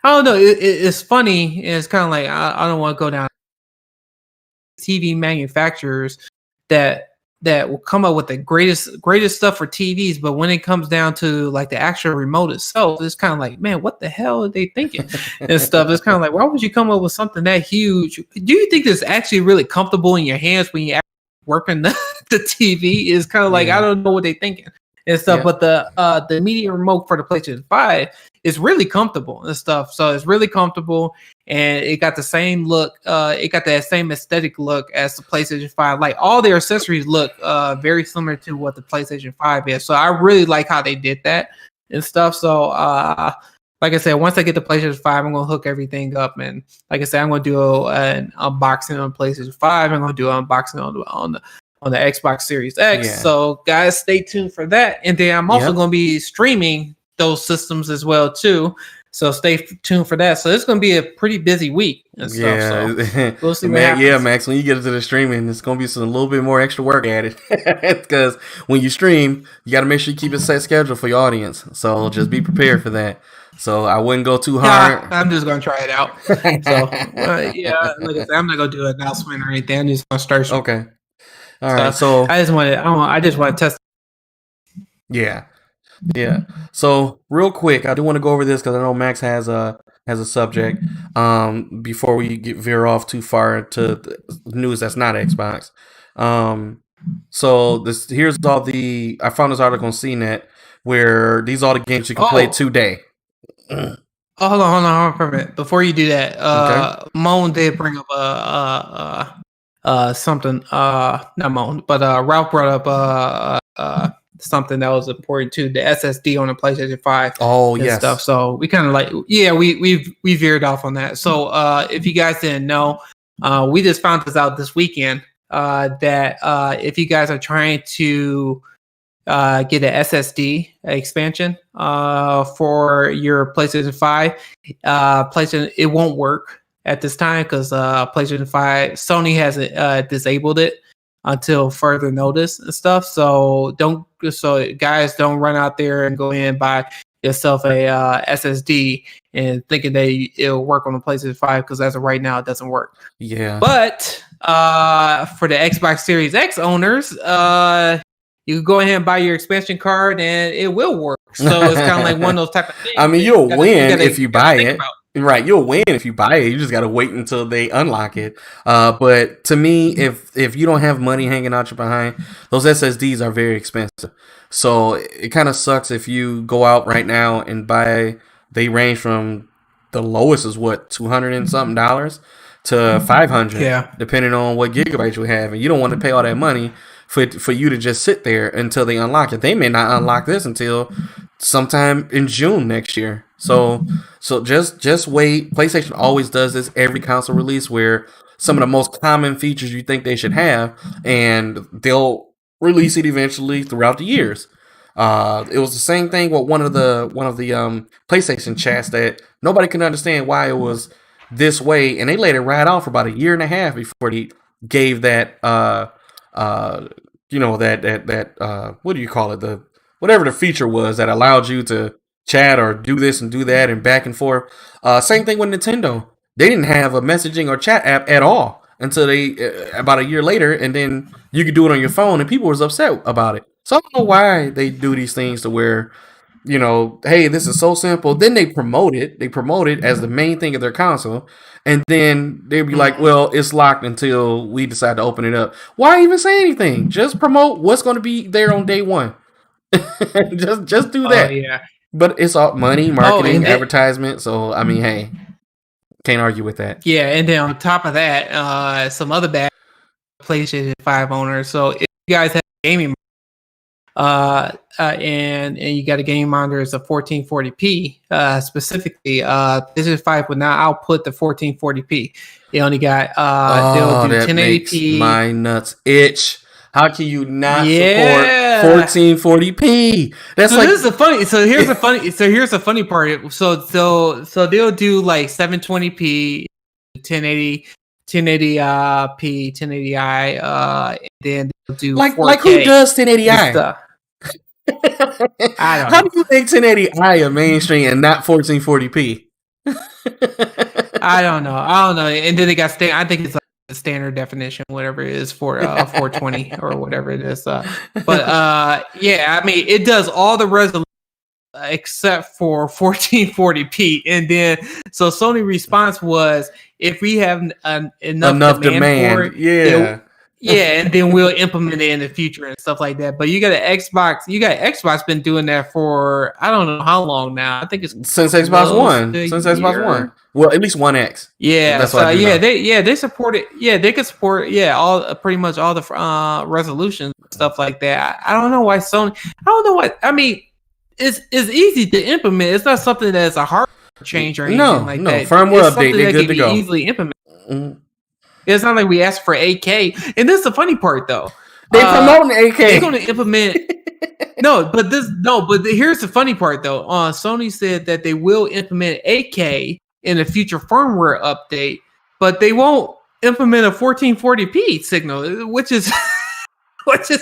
I don't know. It's funny, and it's kind of like I don't want to go down TV manufacturers that will come up with the greatest stuff for TVs, but when it comes down to like the actual remote itself, it's kind of like, man, what the hell are they thinking and stuff? It's kind of like, why would you come up with something that huge? Do you think it's actually really comfortable in your hands when you actually working the the TV is kind of like I don't know what they're thinking and stuff. But the media remote for the PlayStation 5 is really comfortable and stuff. So it's really comfortable, and it got the same look. It got that same aesthetic look as the PlayStation 5. Like all their accessories look very similar to what the PlayStation 5 is. So I really like how they did that and stuff. So like I said, once I get the PlayStation 5, I'm gonna hook everything up, and like I said, I'm gonna do an unboxing on PlayStation 5. I'm gonna do an unboxing on the Xbox Series X. So guys, stay tuned for that. And then I'm also gonna be streaming those systems as well too. So stay tuned for that. So it's gonna be a pretty busy week and stuff. So we'll see what happens. Yeah, Max. When you get into the streaming, it's gonna be a little bit more extra work added because when you stream, you got to make sure you keep a set schedule for your audience. So just be prepared for that. So I wouldn't go too hard. I'm just gonna try it out. So like I said, I'm not gonna do an announcement or anything. I'm just gonna start. Okay. All right. So I just want to test. Yeah. So real quick, I do want to go over this because I know Max has a subject. Before we veer off too far to the news that's not Xbox. So here's all the. I found this article on CNET where these are all the games you can play today. Oh, hold on for a minute. Before you do that, Moan did bring up something. Not Moan, but Ralph brought up something that was important too, the SSD on the PlayStation 5. Oh, yes. Stuff. So we kind of like, we veered off on that. So if you guys didn't know, we just found this out this weekend that if you guys are trying to get an SSD expansion for your PlayStation 5, it won't work at this time because PlayStation 5, Sony hasn't disabled it until further notice and stuff. So guys, don't run out there and go in and buy yourself a SSD and thinking that it'll work on the PlayStation 5 because as of right now, it doesn't work. Yeah. But for the Xbox Series X owners, you can go ahead and buy your expansion card and it will work. So it's kind of like one of those type of things. I mean, you'll win if you buy it. Right, you'll win if you buy it. You just got to wait until they unlock it. But to me, if you don't have money hanging out your behind, those SSDs are very expensive. So it kind of sucks if you go out right now and buy. They range from the lowest is what $200 and something to $500, depending on what gigabytes you have, and you don't want to pay all that money for you to just sit there until they unlock it. They may not unlock this until sometime in June next year. So just wait. PlayStation always does this every console release where some of the most common features you think they should have, and they'll release it eventually throughout the years. It was the same thing with one of the PlayStation chats that nobody can understand why it was this way, and they let it ride on for about a year and a half before they gave that what do you call it, whatever the feature was that allowed you to chat or do this and do that and back and forth. Same thing with Nintendo. They didn't have a messaging or chat app at all until about a year later, and then you could do it on your phone, and people was upset about it. So I don't know why they do these things to where, hey, this is so simple. Then they promote it. They promote it as the main thing of their console, and then they'd be like, well, it's locked until we decide to open it up. Why even say anything? Just promote what's going to be there on day one. just do that. Yeah. But it's all money, marketing, advertisement. So, I mean, hey, can't argue with that. Yeah, and then on top of that, some other bad PlayStation 5 owners. So if you guys have a gaming and you got a game monitor, it's a 1440p specifically. PlayStation 5 would not output the 1440p. They only got they'll do 1080p. Makes my nuts itch. How can you not support 1440p? That's so like this is a funny. So here's the funny part. So they'll do like 720p, 1080p, 1080i, and then they'll do like 4K who does 1080i? I don't know. How do you make 1080i a mainstream and not 1440p? I don't know. And then they got I think it's like the standard definition, whatever it is for 420 or whatever it is. But I mean, it does all the resolution except for 1440p. And then so Sony response was, if we have enough demand for it, Yeah, and then we'll implement it in the future and stuff like that. But you got an Xbox. You got Xbox been doing that for I don't know how long now. I think it's since Xbox One. Since Xbox One. Well, at least One X. Yeah, that's what I do know. They support it. Yeah, they could support all pretty much all the resolutions and stuff like that. I don't know why Sony. I don't know what I mean. It's easy to implement. It's not something that's a hard change or anything like that. Firmware update, they're good to go. Easily implement. Mm-hmm. It's not like we asked for 8K. And this is the funny part, though. They promoting 8K. They're going to implement. But here's the funny part, though. Sony said that they will implement 8K in a future firmware update, but they won't implement a 1440p signal, which is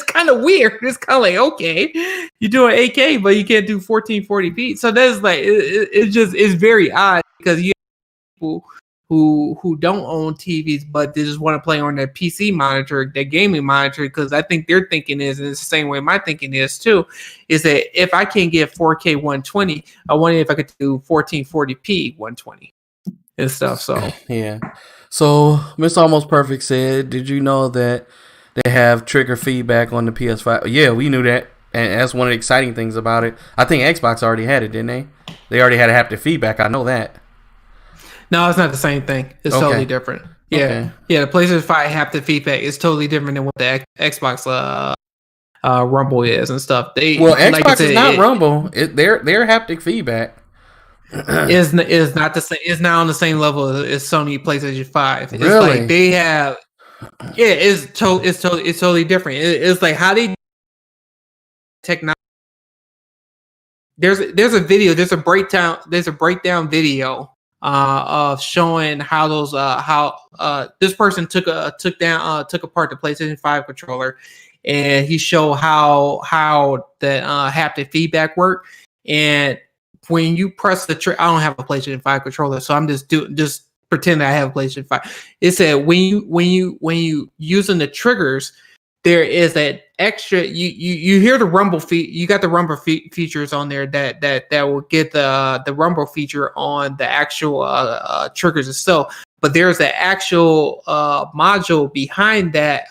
kind of weird. It's kind of like, okay, you're doing 8K, but you can't do 1440p. So that's like, it's very odd because you have people who don't own TVs, but they just want to play on their PC monitor, their gaming monitor, because I think their thinking is, and it's the same way my thinking is too, is that if I can get 4K 120, I wonder if I could do 1440p 120 and stuff. So yeah. So Miss Almost Perfect said, did you know that they have trigger feedback on the PS5? Yeah, we knew that. And that's one of the exciting things about it. I think Xbox already had it, didn't they? They already had haptic feedback. I know that. No, it's not the same thing. It's totally different. Yeah. Okay. Yeah, the PlayStation 5 haptic feedback is totally different than what the Xbox Rumble is and stuff. Xbox like is not Rumble. Their haptic feedback is not the same. It's not on the same level as Sony PlayStation 5. It's really? Like they have. Yeah, it's totally different. It's like how they technology. There's a video. There's a breakdown video of showing how those this person took apart the PlayStation 5 controller, and he showed how the haptic feedback worked. And when you press the I don't have a PlayStation 5 controller, so I'm just pretend I have a PlayStation 5. It said when you using the triggers, there is that extra. You hear the rumble you got the rumble features on there that will get the rumble feature on the actual triggers itself. But there's an actual module behind that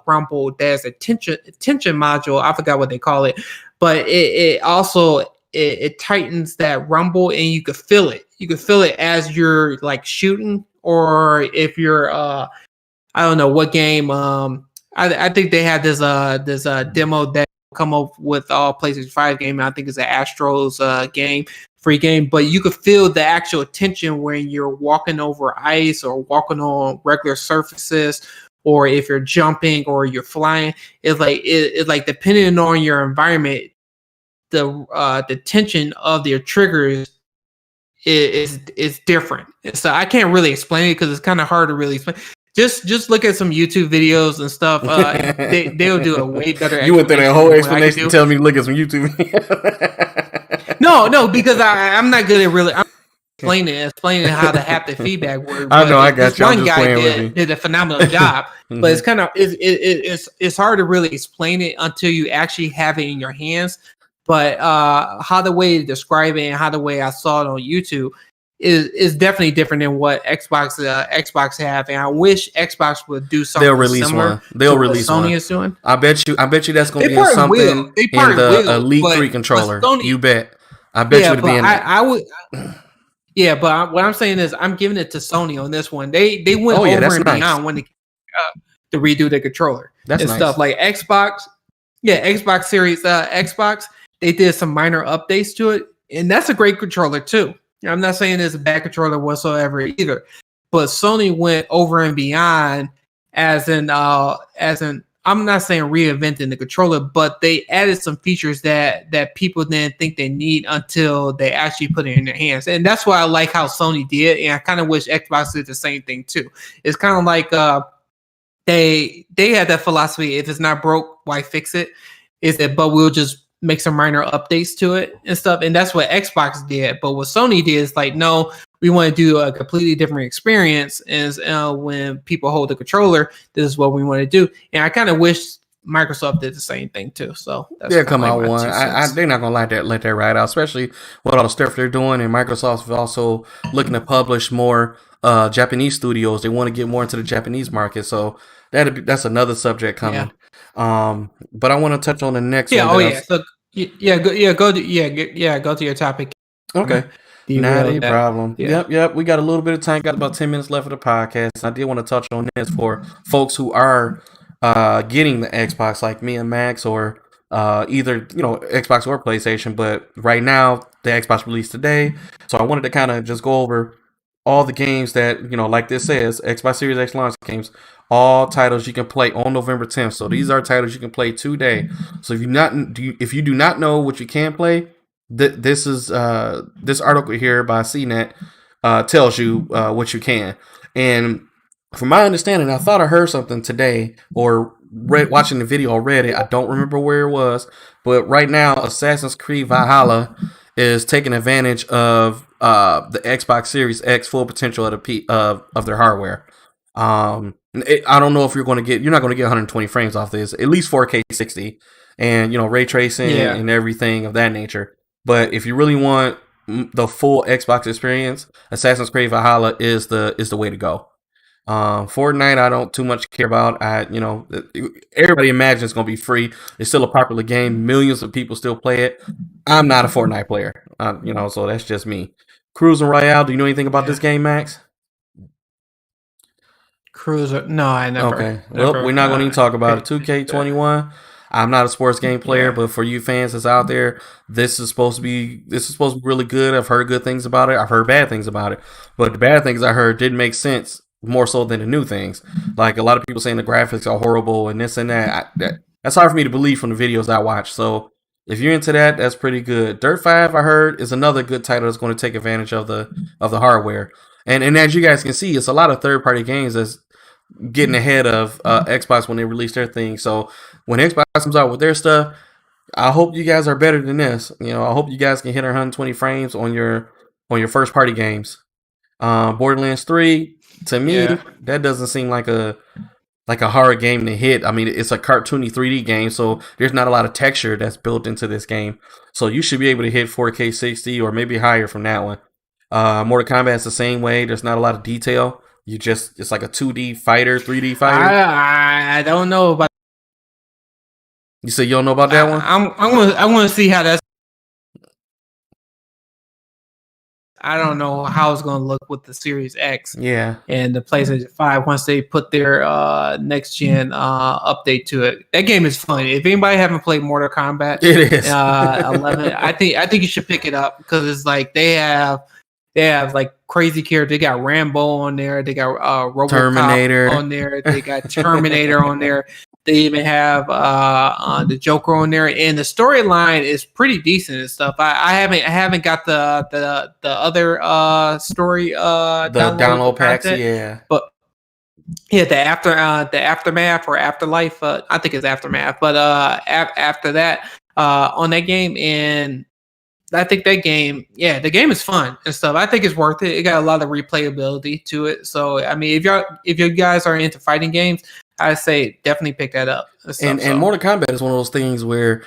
rumble. There's a tension module. I forgot what they call it, but it also it tightens that rumble, and you could feel it. You could feel it as you're like shooting, or if you're I don't know what game. I think they had this demo that come up with all PlayStation 5 game. I think it's an Astros free game, but you could feel the actual tension when you're walking over ice or walking on regular surfaces, or if you're jumping or you're flying. It's like depending on your environment, the tension of your triggers is different. So I can't really explain it because it's kind of hard to really explain. Just look at some YouTube videos and stuff. They'll do a way better. You went through that whole explanation to tell me to look at some YouTube videos. No, because I'm not good at really. I'm explaining how the haptic feedback works. I know, I got you. One guy did a phenomenal job, but it's kind of it's hard to really explain it until you actually have it in your hands. But how the way to describe it and how the way I saw it on YouTube is definitely different than what Xbox have, and I wish Xbox would do something. They'll release one. They'll release Sony one. is doing. I bet you that's going to be something in the Elite 3 controller. Sony, you bet. I bet you it'll be in there. I would. Yeah, but what I'm saying is I'm giving it to Sony on this one. They went over and beyond when to redo the controller and stuff like Xbox. Yeah, Xbox Series Xbox. They did some minor updates to it, and that's a great controller too. I'm not saying it's a bad controller whatsoever either, but Sony went over and beyond, as in I'm not saying reinventing the controller, but they added some features that people didn't think they need until they actually put it in their hands. And that's why I like how Sony did, and I kind of wish Xbox did the same thing too. It's kind of like they had that philosophy: if it's not broke, why fix it? But we'll just make some minor updates to it and stuff. And that's what Xbox did. But what Sony did is like, no, we want to do a completely different experience. As when people hold the controller, this is what we want to do. And I kind of wish Microsoft did the same thing too. So they'll come out one. They're not gonna let that ride out, especially with all the stuff they're doing. And Microsoft's also looking to publish more Japanese studios. They want to get more into the Japanese market, so that's another subject coming. But I want to touch on the next one. So go to your topic. Okay. Not a problem. Yep. We got a little bit of time. Got about 10 minutes left of the podcast. I did want to touch on this for folks who are getting the Xbox, like me and Max, or either Xbox or PlayStation. But right now, the Xbox released today, so I wanted to kind of just go over all the games that like this says, Xbox Series X launch games. All titles you can play on November 10th. So these are titles you can play today. So if you do not know what you can play, this article here by CNET tells you what you can. And from my understanding, I thought I heard something today or watching the video or read it. I don't remember where it was, but right now Assassin's Creed Valhalla is taking advantage of the Xbox Series X full potential of their hardware. I don't know if you're not going to get 120 frames off this, at least 4K 60, and ray tracing and everything of that nature. But if you really want the full Xbox experience, Assassin's Creed Valhalla is the way to go. Fortnite, I don't too much care about. Everybody imagines it's going to be free. It's still a popular game. Millions of people still play it. I'm not a Fortnite player, so that's just me. Cruising Royale, do you know anything about this game, Max? Cruiser? No, I never. Okay. Well, we're not going to even talk about it. 2K21. I'm not a sports game player, but for you fans that's out there, this is supposed to be really good. I've heard good things about it. I've heard bad things about it, but the bad things I heard didn't make sense more so than the new things. Like a lot of people saying the graphics are horrible and this and that. That's hard for me to believe from the videos I watch. So if you're into that, that's pretty good. Dirt 5, I heard, is another good title that's going to take advantage of the hardware. And as you guys can see, it's a lot of third-party games that's getting ahead of Xbox when they release their thing. So when Xbox comes out with their stuff, I hope you guys are better than this. I hope you guys can hit 120 frames on your first party games. Borderlands 3, to me, that doesn't seem like a hard game to hit. I mean, it's a cartoony 3D game, so there's not a lot of texture that's built into this game. So you should be able to hit 4K 60 or maybe higher from that one. Mortal Kombat's the same way. There's not a lot of detail. It's like a 2D fighter, 3D fighter. I don't know about. You say you don't know about that one? I want to see how that's. I don't know how it's going to look with the Series X. Yeah. And the PlayStation 5 once they put their next gen update to it. That game is fun. If anybody haven't played Mortal Kombat, it is 11. I think you should pick it up because it's like they have like crazy characters. They got Rambo on there. They got RoboCop Terminator on there. They got Terminator on there. They even have the Joker on there, and the storyline is pretty decent and stuff. I haven't got the other story the download packs, but the aftermath or afterlife. I think it's aftermath, but after that on that game, and I think that game, the game is fun and stuff. I think it's worth it. It got a lot of replayability to it. So I mean, if you guys are into fighting games, I say definitely pick that up. And Mortal Kombat is one of those things where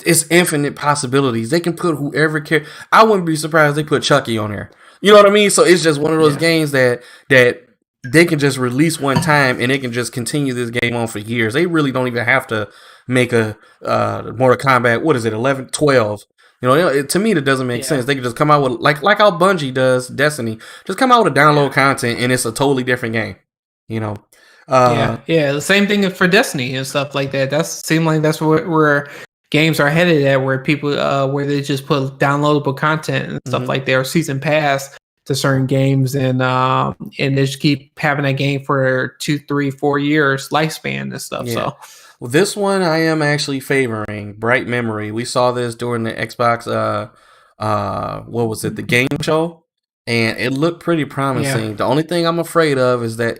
it's infinite possibilities. They can put whoever care. I wouldn't be surprised they put Chucky on there. You know what I mean? So it's just one of those games that they can just release one time and they can just continue this game on for years. They really don't even have to make a Mortal Kombat. What is it? 11, 12. To me, that doesn't make sense. They can just come out with like how Bungie does Destiny. Just come out with a download content and it's a totally different game. The same thing for Destiny and stuff like that. That's where games are headed at, where people where they just put downloadable content and stuff like that, or season pass to certain games, and they just keep having that game for 2, 3, 4 years lifespan and stuff. So. Well, this one I am actually favoring. Bright Memory. We saw this during the Xbox, what was it, the game show? And it looked pretty promising. The only thing I'm afraid of is that,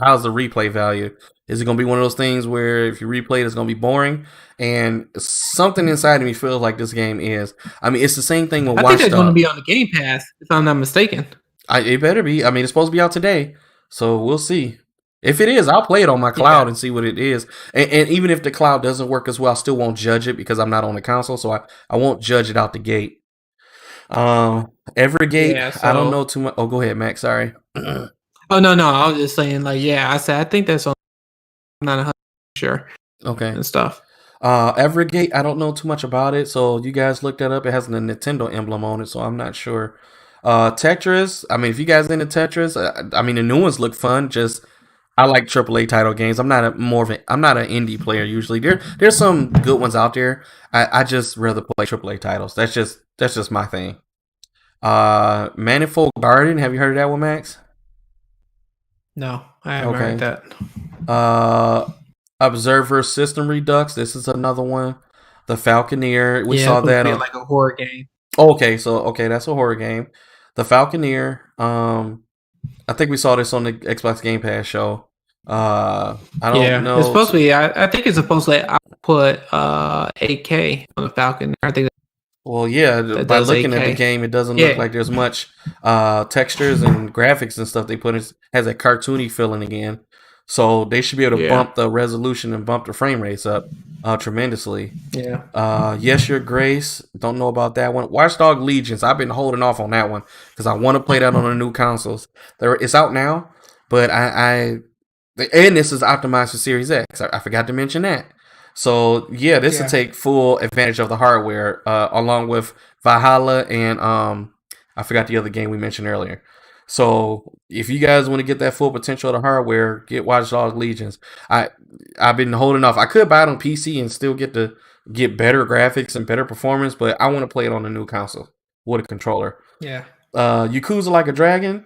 how's the replay value? Is it going to be one of those things where if you replay it, it's going to be boring? And something inside of me feels like this game is. I mean, it's the same thing with Watch Dogs. I think it's going to be on the Game Pass, if I'm not mistaken. It better be. I mean, it's supposed to be out today. So we'll see. If it is, I'll play it on my cloud and see what it is. And even if the cloud doesn't work as well, I still won't judge it because I'm not on the console, so I won't judge it out the gate. Evergate, Yeah, I don't so know too much. Oh, go ahead, Max. Sorry. oh no, I was just saying like yeah, I think that's on. I'm not 100% sure Okay. and stuff. Evergate, I don't know too much about it, so you guys look that up. It has the Nintendo emblem on it, so I'm not sure. Tetris, I mean, if you guys into Tetris, I mean, the new ones look fun. Just I like AAA title games. I'm not an indie player usually. There's some good ones out there. I just rather play AAA titles. That's just my thing. Manifold Garden, have you heard of that one, Max? No, I haven't heard Okay. that. Uh, Observer System Redux. This is another one. The Falconeer. We Yeah, saw it's supposed to that be on. like a horror game. Okay, that's a horror game. The Falconeer. I think we saw this on the Xbox Game Pass show. I don't Yeah, it's know. supposed to be. I think it's supposed to like output 8K on the Falcon. I think Well, yeah. that By does looking at the 8K. game, it doesn't look Yeah, like there's much textures and graphics and stuff they put in. Has a cartoony feeling again. So they should be able to yeah, bump the resolution and bump the frame rates up tremendously. yeah, Yes, Your Grace. Don't know about that one. Watchdog Legions. I've been holding off on that one because I want to play that on the new consoles. It's out now, but and this is optimized for Series X. I forgot to mention that. So yeah, this will yeah, take full advantage of the hardware, along with Valhalla and I forgot the other game we mentioned earlier. So if you guys want to get that full potential of the hardware, get Watch Dogs Legions. I I've been holding off. I could buy it on PC and still get better graphics and better performance, but I want to play it on the new console with a controller. yeah, Yakuza Like a Dragon.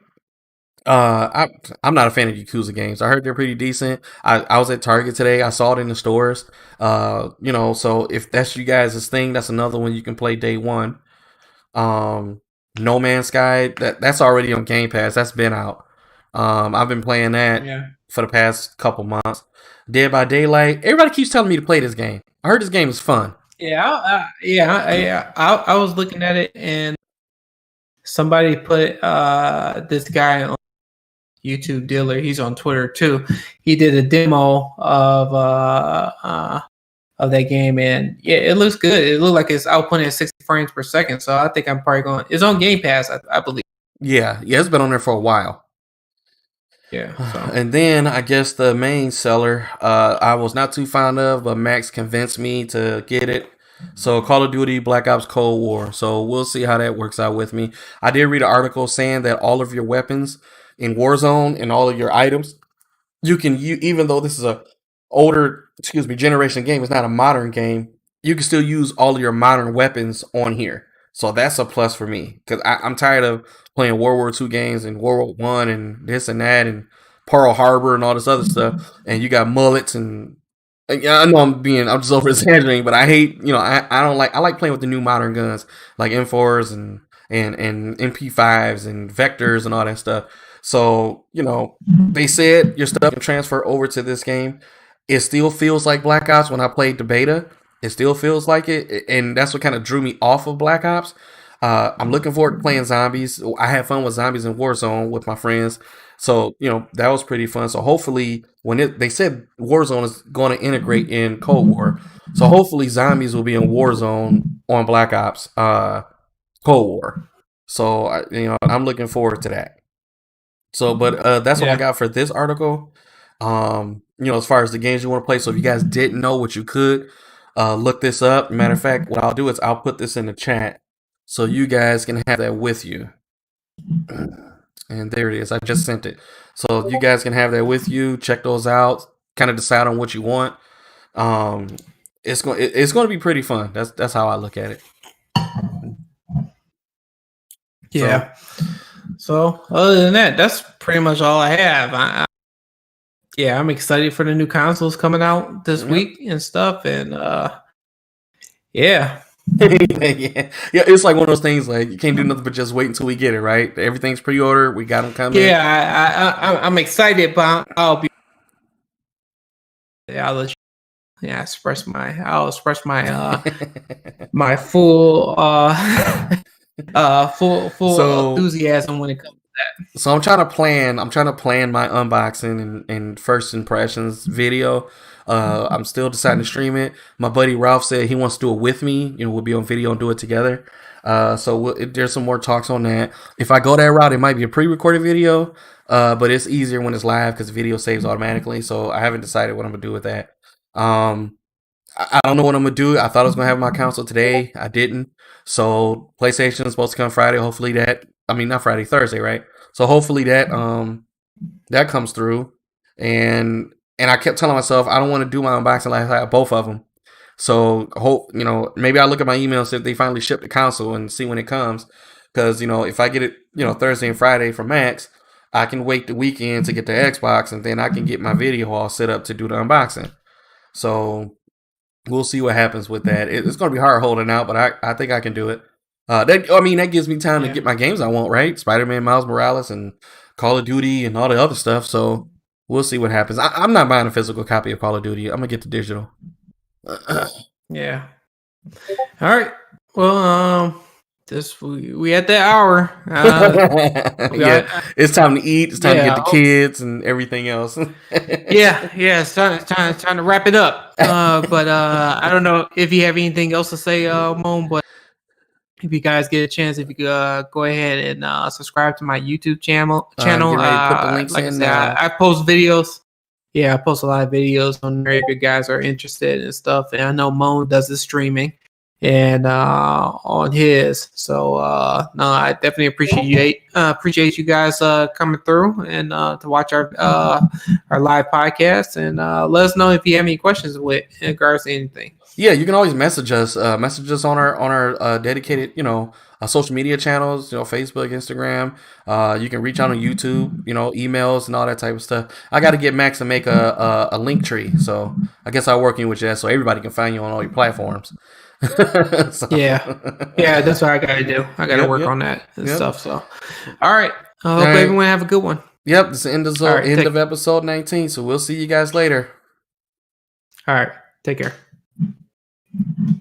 I'm not a fan of Yakuza games. I heard they're pretty decent. I was at Target today. I saw it in the stores. So if that's you guys' thing, that's another one you can play day one. Um, No Man's Sky, that's already on Game Pass. That's been out. I've been playing that yeah. for the past couple months. Dead by Daylight. Everybody keeps telling me to play this game. I heard this game is fun. I was looking at it and somebody put this guy on YouTube dealer. He's on Twitter too. He did a demo of that game, and yeah, it looks good. It looked like it's outputting at 60 frames per second. So I think I'm probably going. It's on Game Pass, I believe. Yeah, it's been on there for a while. Yeah. So And then I guess the main seller, I was not too fond of, but Max convinced me to get it. So Call of Duty Black Ops Cold War. So we'll see how that works out with me. I did read an article saying that all of your weapons in Warzone and all of your items, even though this is a older, generation game, it's not a modern game, you can still use all of your modern weapons on here. So that's a plus for me because I'm tired of playing World War II games and World War One and this and that and Pearl Harbor and all this other stuff. And you got mullets and yeah, I know I'm just over exaggerating, but I hate, I like playing with the new modern guns like M4s and MP5s and vectors and all that stuff. So, they said your stuff can transfer over to this game. It still feels like Black Ops when I played the beta. It still feels like it, and that's what kind of drew me off of Black Ops. I'm looking forward to playing zombies. I had fun with zombies in Warzone with my friends, so that was pretty fun. So hopefully, they said Warzone is going to integrate in Cold War, so hopefully zombies will be in Warzone on Black Ops Cold War. So I'm looking forward to that. So, but that's all I yeah, got for this article. As far as the games you want to play. So if you guys didn't know what you could, look this up. Matter of fact, what I'll do is I'll put this in the chat so you guys can have that with you. And there it is. I just sent it. So you guys can have that with you. Check those out. Kind of decide on what you want. It's going to be pretty fun. That's how I look at it. yeah. So other than that, that's pretty much all I have. I'm excited for the new consoles coming out this week and stuff, and yeah. It's like one of those things like you can't do nothing but just wait until we get it, right? Everything's pre-ordered. We got them coming. I'm excited, but I'll let you. Yeah, I'll express my my full full So, enthusiasm when it comes. So I'm trying to plan. I'm trying to plan my unboxing and first impressions video. I'm still deciding to stream it. My buddy Ralph said he wants to do it with me. You know, we'll be on video and do it together. There's some more talks on that. If I go that route, it might be a pre-recorded video. But it's easier when it's live because video saves automatically. So I haven't decided what I'm gonna do with that. I don't know what I'm gonna do. I thought I was gonna have my console today. I didn't. So PlayStation is supposed to come Friday. Hopefully that. I mean, not Friday, Thursday, right? So hopefully that comes through. And I kept telling myself I don't want to do my unboxing like I have both of them. So hope maybe I look at my email see if they finally ship the console and see when it comes. Because if I get it Thursday and Friday from Max, I can wait the weekend to get the Xbox and then I can get my video all set up to do the unboxing. So we'll see what happens with that. It's going to be hard holding out, but I think I can do it. That gives me time to get my games I want, right? Spider-Man, Miles Morales, and Call of Duty, and all the other stuff. So we'll see what happens. I'm not buying a physical copy of Call of Duty. I'm gonna get the digital. Yeah. All right. Well, we at that hour. It's time to eat. It's time to get the kids and everything else. yeah. It's time to wrap it up. But I don't know if you have anything else to say, Moan. But if you guys get a chance, if you could go ahead and subscribe to my YouTube channel. Put the links like in. I post videos. Yeah, I post a lot of videos on there if you guys are interested and stuff. And I know Moan does the streaming and on his. So no, I definitely appreciate you guys coming through and to watch our live podcast, and let us know if you have any questions in regards to anything. Yeah, you can always message us. Message us on our dedicated, social media channels. Facebook, Instagram. You can reach out on YouTube. Emails and all that type of stuff. I got to get Max to make a link tree. So I guess I'm working with you so everybody can find you on all your platforms. Yeah, that's what I got to do. I got to work on that and stuff. So, all right. I hope everyone have a good one. Yep, this is the end of episode 19. So we'll see you guys later. All right, take care.